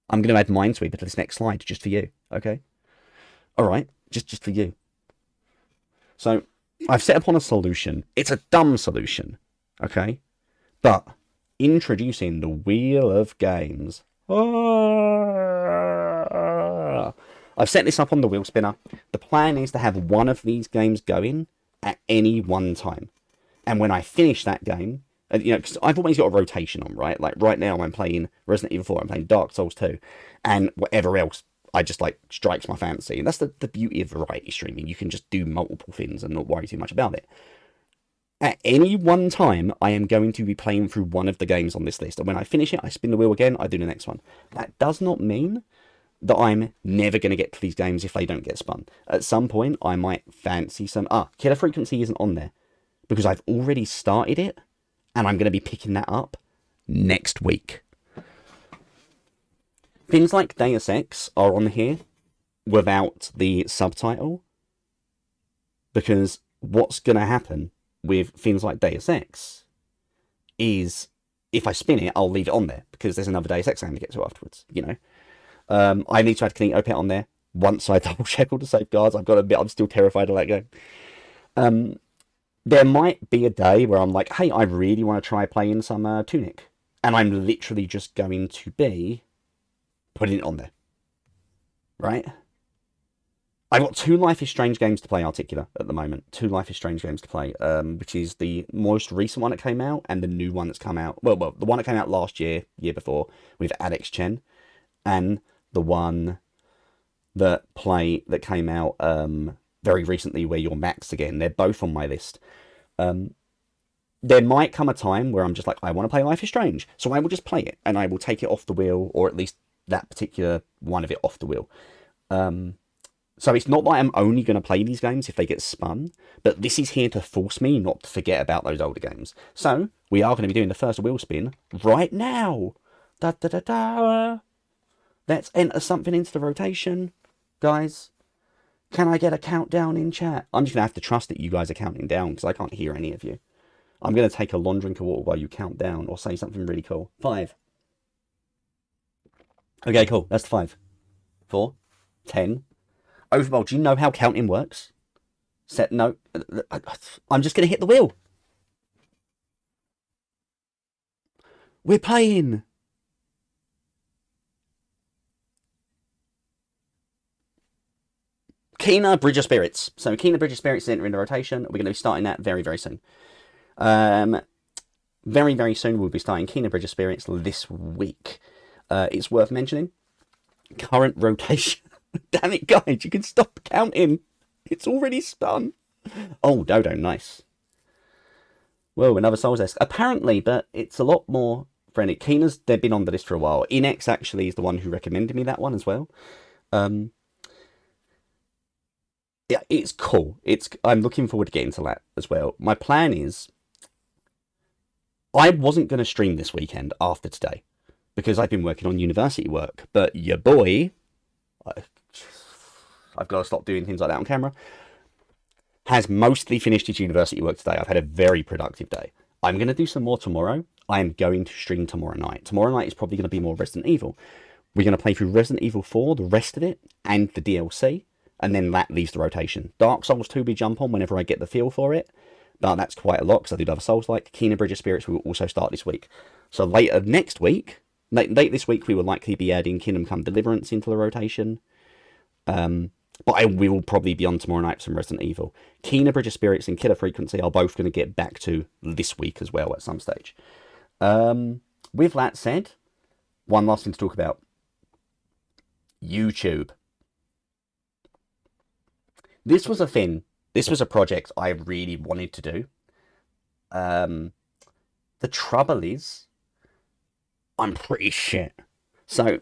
I'm going to add Minesweeper to this next slide just for you, okay? Alright, just for you. So, I've set upon a solution. It's a dumb solution, okay? But, introducing the Wheel of Games. I've set this up on the wheel spinner. The plan is to have one of these games going at any one time. And when I finish that game... And, you know, because I've always got a rotation on, right? Like, right now I'm playing Resident Evil 4, I'm playing Dark Souls 2, and whatever else I just, like, strikes my fancy. And that's the beauty of variety streaming. You can just do multiple things and not worry too much about it. At any one time, I am going to be playing through one of the games on this list. And when I finish it, I spin the wheel again, I do the next one. That does not mean that I'm never going to get to these games if they don't get spun. At some point, I might fancy some... Killer Frequency isn't on there, because I've already started it, and I'm going to be picking that up next week. Things like Deus Ex are on here without the subtitle, because what's going to happen with things like Deus Ex is if I spin it, I'll leave it on there because there's another Deus Ex I'm going to get to afterwards, you know. I need to add Kinect on there once I double check all the safeguards. I've got to admit, I'm still terrified of that game. There might be a day where I'm like, hey, I really want to try playing some Tunic. And I'm literally just going to be putting it on there. Right? I've got 2 Life is Strange games to play Articular at the moment. 2 Life is Strange games to play, which is the most recent one that came out and the new one that's come out. Well, the one that came out last year before, with Alex Chen, and the one that came out very recently where you're Max again. They're both on my list. There might come a time where I'm just like, I want to play Life is Strange, so I will just play it and I will take it off the wheel, or at least that particular one of it off the wheel. So it's not that I'm only going to play these games if they get spun, but this is here to force me not to forget about those older games. So we are going to be doing the first wheel spin right now. Da da da da. Let's enter something into the rotation, guys. Can I get a countdown in chat? I'm just going to have to trust that you guys are counting down because I can't hear any of you. I'm going to take a long drink of water while you count down or say something really cool. 5. Okay, cool. That's 5. 4. 10. Overbold, do you know how counting works? No. I'm just going to hit the wheel. We're playing. Kena Bridge of Spirits. So Kena Bridge of Spirits is entering the rotation. We're going to be starting that very, very soon. Very, very soon we'll be starting Kena Bridge of Spirits this week. It's worth mentioning. Current rotation. Damn it, guys, you can stop counting. It's already spun. Oh, Dodo, nice. Whoa, another Souls-esque. Apparently, but it's a lot more friendly. Kena's, they've been on the list for a while. Inex actually is the one who recommended me that one as well. Yeah, it's cool. I'm looking forward to getting to that as well. My plan is, I wasn't going to stream this weekend after today because I've been working on university work, but your boy, I've got to stop doing things like that on camera, has mostly finished his university work today. I've had a very productive day. I'm going to do some more tomorrow. I am going to stream tomorrow night. Tomorrow night is probably going to be more Resident Evil. We're going to play through Resident Evil 4, the rest of it, and the DLC, and then that leaves the rotation. Dark Souls 2 we jump on whenever I get the feel for it, but that's quite a lot because I do other Souls-like. Kena Bridge of Spirits we will also start this week. So later next week, late this week, we will likely be adding Kingdom Come Deliverance into the rotation. But we will probably be on tomorrow night for some Resident Evil. Kena Bridge of Spirits and Killer Frequency are both going to get back to this week as well at some stage. With that said, one last thing to talk about. YouTube. This was a thing. This was a project I really wanted to do. The trouble is, I'm pretty shit. So,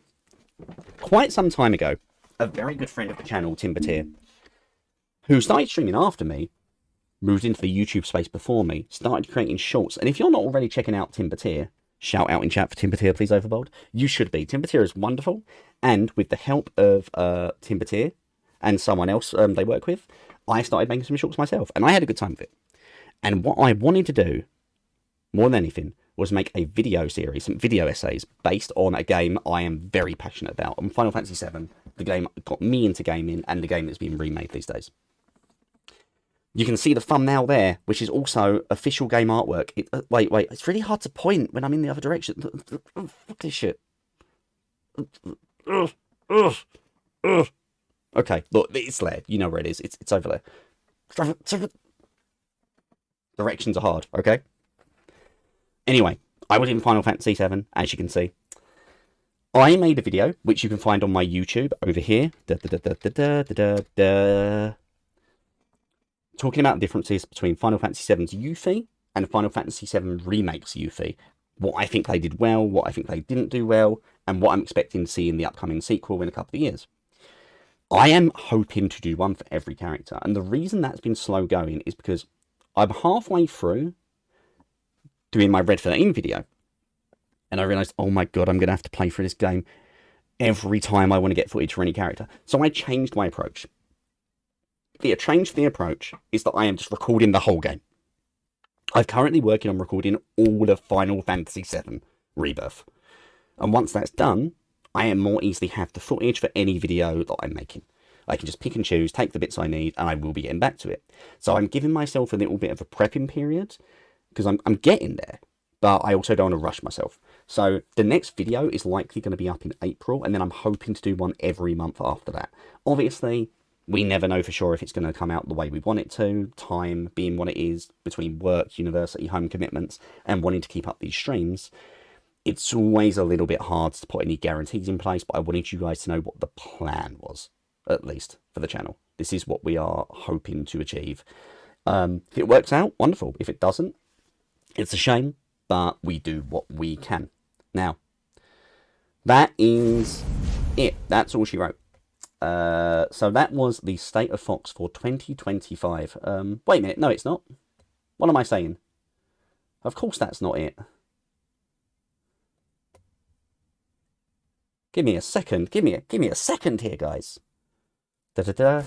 quite some time ago, a very good friend of the channel, Timbertier, who started streaming after me, moved into the YouTube space before me, started creating shorts. And if you're not already checking out Timbertier, shout out in chat for Timbertier, please, Overbold. You should be. Timbertier is wonderful. And with the help of Timbertier and someone else they work with, I started making some shorts myself. And I had a good time with it. And what I wanted to do, more than anything, was make a video series, some video essays, based on a game I am very passionate about. On Final Fantasy VII, the game that got me into gaming, and the game that's been remade these days. You can see the thumbnail there, which is also official game artwork. Wait, it's really hard to point when I'm in the other direction. Fuck this shit. Okay, look, it's there. You know where it is. It's over there. Directions are hard, okay? Anyway, I was in Final Fantasy VII, as you can see. I made a video, which you can find on my YouTube over here. Talking about differences between Final Fantasy VII's Yuffie and Final Fantasy VII Remake's Yuffie. What I think they did well, what I think they didn't do well, and what I'm expecting to see in the upcoming sequel in a couple of years. I am hoping to do one for every character, and the reason that's been slow going is because I'm halfway through doing my Red 13 video, and I realised, oh my god, I'm going to have to play through this game every time I want to get footage for any character. So I changed my approach. The change for the approach is that I am just recording the whole game. I'm currently working on recording all of Final Fantasy VII Rebirth. And once that's done, I am more easily have the footage for any video that I'm making. I can just pick and choose, take the bits I need, and I will be getting back to it. So I'm giving myself a little bit of a prepping period, because I'm getting there, but I also don't want to rush myself. So the next video is likely going to be up in April, and then I'm hoping to do one every month after that. Obviously, we never know for sure if it's going to come out the way we want it to, time being what it is, between work, university, home commitments, and wanting to keep up these streams. It's always a little bit hard to put any guarantees in place, but I wanted you guys to know what the plan was, at least, for the channel. This is what we are hoping to achieve. If it works out, wonderful. If it doesn't, it's a shame, but we do what we can. Now, that is it. That's all she wrote. So that was the State of Fox for 2025. Wait a minute. No, it's not. What am I saying? Of course that's not it. Give me a second. Give me a second here, guys. Da-da-da.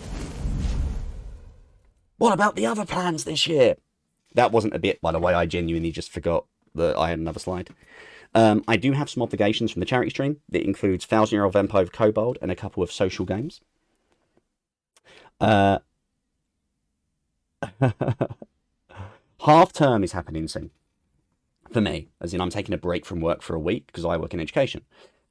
What about the other plans this year? That wasn't a bit, by the way. I genuinely just forgot that I had another slide. I do have some obligations from the charity stream. That includes 1000-Year-Old Vampire of Kobold and a couple of social games. Half term is happening soon. For me, as in I'm taking a break from work for a week because I work in education.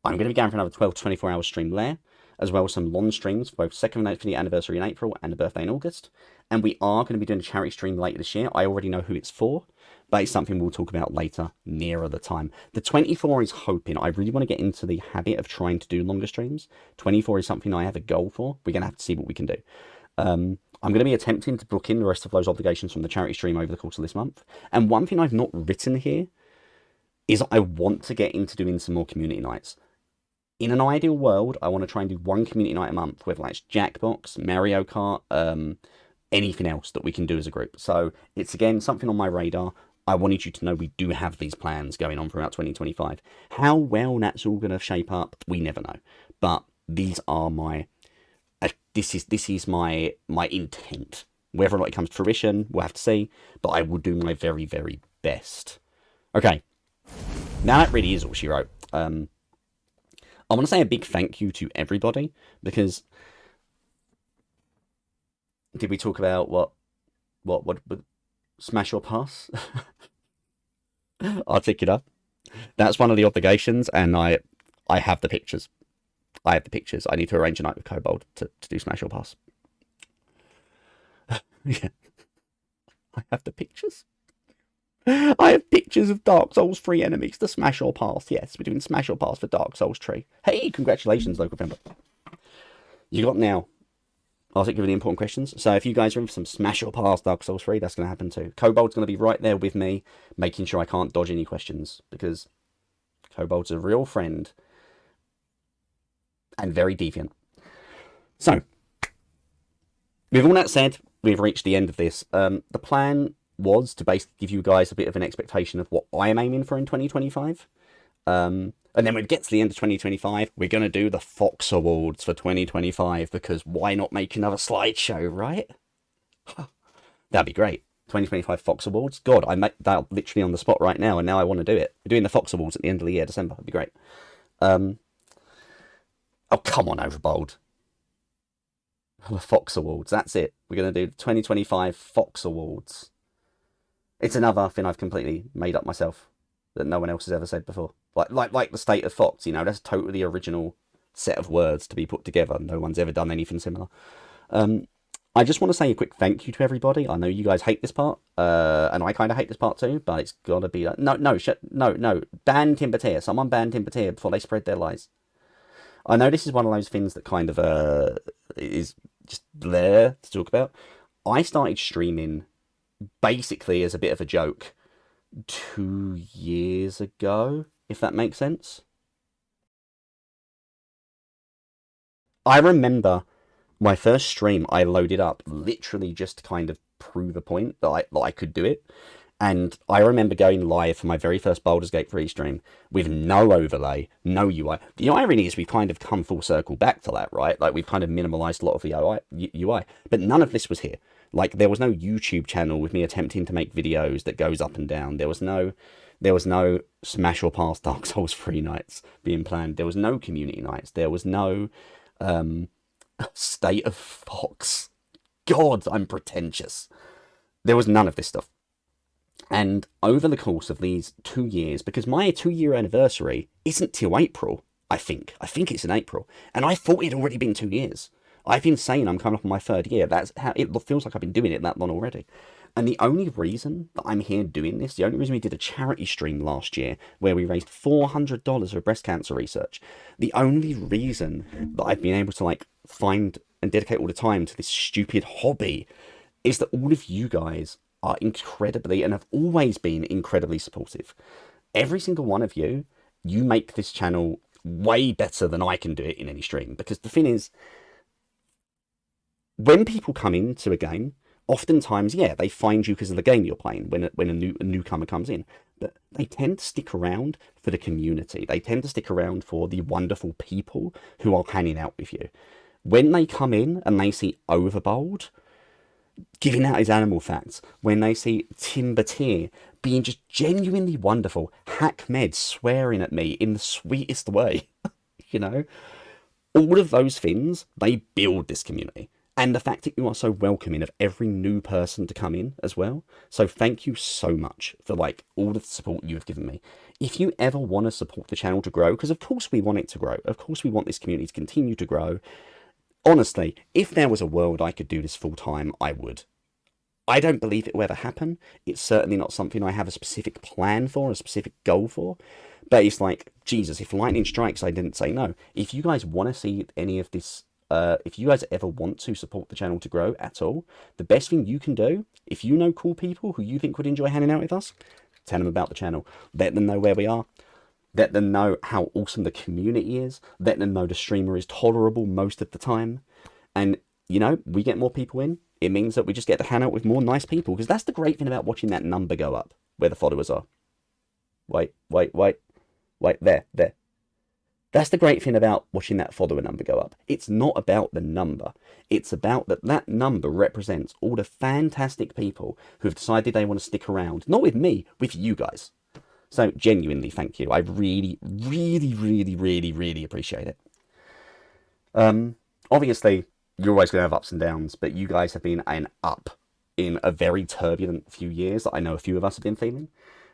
I'm going to be going for another 12 to 24 hour stream there, as well as some long streams for both 2nd and 50th anniversary in April and a birthday in August. And we are going to be doing a charity stream later this year. I already know who it's for, but it's something we'll talk about later, nearer the time. The 24 is hoping. I really want to get into the habit of trying to do longer streams. 24 is something I have a goal for. We're going to have to see what we can do. I'm going to be attempting to book in the rest of those obligations from the charity stream over the course of this month. And one thing I've not written here is I want to get into doing some more community nights. In an ideal world, I want to try and do one community night a month, whether that's Jackbox, Mario Kart, anything else that we can do as a group. So it's, again, something on my radar. I wanted you to know we do have these plans going on throughout 2025. How well that's all going to shape up, we never know. But these are my... this is my intent. Whether or not it comes to fruition, we'll have to see. But I will do my very, very best. Okay. Now that really is all she wrote. I want to say a big thank you to everybody, because did we talk about what smash or pass? Articular. That's one of the obligations, and I have the pictures. I have the pictures. I need to arrange a night with Kobold to do smash or pass. Yeah. I have the pictures. I have pictures of Dark Souls 3 enemies, the Smash or Pass. Yes, we're doing Smash or Pass for Dark Souls 3. Hey, congratulations, local member. You got now. I'll take you with the important questions. So if you guys are in for some Smash or Pass Dark Souls 3, that's going to happen too. Kobold's going to be right there with me, making sure I can't dodge any questions, because Kobold's a real friend and very deviant. So, with all that said, we've reached the end of this. The plan was to basically give you guys a bit of an expectation of what I am aiming for in 2025. And then when it gets to the end of 2025, we're going to do the Fox Awards for 2025, because why not make another slideshow, right? That'd be great. 2025 Fox Awards. God, I make that literally on the spot right now, and now I want to do it. We're doing the Fox Awards at the end of the year, December. That'd be great. Oh, come on, Overbold. The Fox Awards. That's it. We're going to do the 2025 Fox Awards. It's another thing I've completely made up myself that no one else has ever said before. Like the State of Fox, you know, that's a totally original set of words to be put together. No one's ever done anything similar. I just want to say a quick thank you to everybody. I know you guys hate this part, and I kind of hate this part too, but it's got to be... No. Ban Timbertier. Someone ban Timbertier before they spread their lies. I know this is one of those things that kind of is just there to talk about. I started streaming basically as a bit of a joke 2 years ago, if that makes sense. I remember my first stream I loaded up literally just to kind of prove a point that I could do it. And I remember going live for my very first Baldur's Gate 3 stream with no overlay, no UI. The irony is we've kind of come full circle back to that, right? Like we've kind of minimalized a lot of the UI, but none of this was here. Like there was no YouTube channel with me attempting to make videos that goes up and down. There was no Smash or Pass Dark Souls 3 nights being planned. There was no community nights. There was no State of Fox. God, I'm pretentious. There was none of this stuff. And over the course of these 2 years, because my 2-year anniversary isn't till April, I think it's in April, and I thought it'd already been 2 years. I've been saying I'm coming up on my 3rd year. That's how it feels like I've been doing it that long already. And the only reason that I'm here doing this, the only reason we did a charity stream last year where we raised $400 for breast cancer research, the only reason that I've been able to like find and dedicate all the time to this stupid hobby is that all of you guys are incredibly and have always been incredibly supportive. Every single one of you, you make this channel way better than I can do it in any stream. Because the thing is, when people come into a game, oftentimes, yeah, they find you because of the game you're playing when a newcomer comes in. But they tend to stick around for the community. They tend to stick around for the wonderful people who are hanging out with you. When they come in and they see Overbold giving out his animal facts, when they see Timbertier being just genuinely wonderful, Hackmed swearing at me in the sweetest way, you know, all of those things, they build this community. And the fact that you are so welcoming of every new person to come in as well. So thank you so much for like all the support you have given me. If you ever want to support the channel to grow, because of course we want it to grow. Of course we want this community to continue to grow. Honestly, if there was a world I could do this full time, I would. I don't believe it will ever happen. It's certainly not something I have a specific plan for, a specific goal for. But it's like, Jesus, if lightning strikes, I didn't say no. If you guys want to see any of this, if you guys ever want to support the channel to grow at all, the best thing you can do, if you know cool people who you think would enjoy hanging out with us, tell them about the channel. Let them know where we are. Let them know how awesome the community is. Let them know the streamer is tolerable most of the time. And, you know, we get more people in. It means that we just get to hang out with more nice people. Because that's the great thing about watching that number go up, where the followers are. Wait, there. That's the great thing about watching that follower number go up. It's not about the number. It's about that number represents all the fantastic people who have decided they want to stick around. Not with me, with you guys. So genuinely, thank you. I really, really, really, really, really appreciate it. Obviously, you're always going to have ups and downs, but you guys have been an up in a very turbulent few years that I know a few of us have been feeling.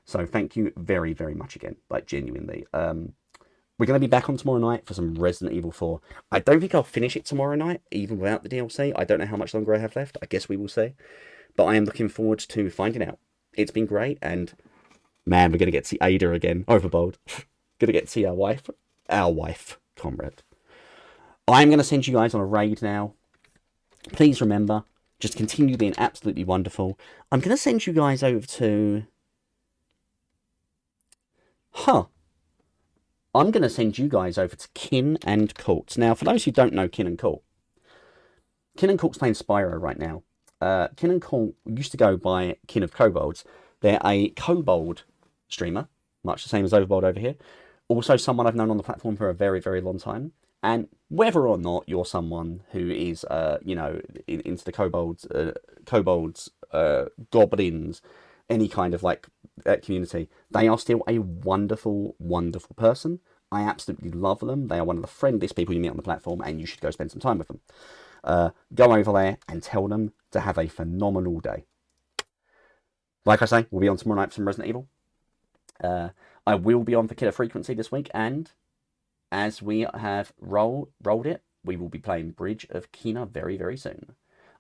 So thank you very, very much again, like genuinely. We're going to be back on tomorrow night for some Resident Evil 4. I don't think I'll finish it tomorrow night, even without the DLC. I don't know how much longer I have left. I guess we will see. But I am looking forward to finding out. It's been great, and man, we're going to get to see Ada again. Overbold. Going to get to see our wife, comrade. I'm going to send you guys on a raid now. Please remember, just continue being absolutely wonderful. I'm going to send you guys over to... I'm going to send you guys over to Kin and Colt. Now, for those who don't know Kin and Colt's playing Spyro right now. Kin and Colt used to go by Kin of Kobolds. They're a Kobold streamer, much the same as Overbold over here. Also someone I've known on the platform for a very, very long time. And whether or not you're someone who is, you know, into the kobolds, goblins, any kind of like community, they are still a wonderful, wonderful person. I absolutely love them. They are one of the friendliest people you meet on the platform, and you should go spend some time with them. Go over there and tell them to have a phenomenal day. Like I say, we'll be on tomorrow night for some Resident Evil. I will be on for Killer Frequency this week, and as we have rolled it, we will be playing Bridge of Kina very, very soon.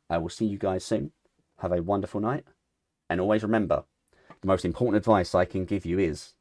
I will see you guys soon. Have a wonderful night. And always remember, the most important advice I can give you is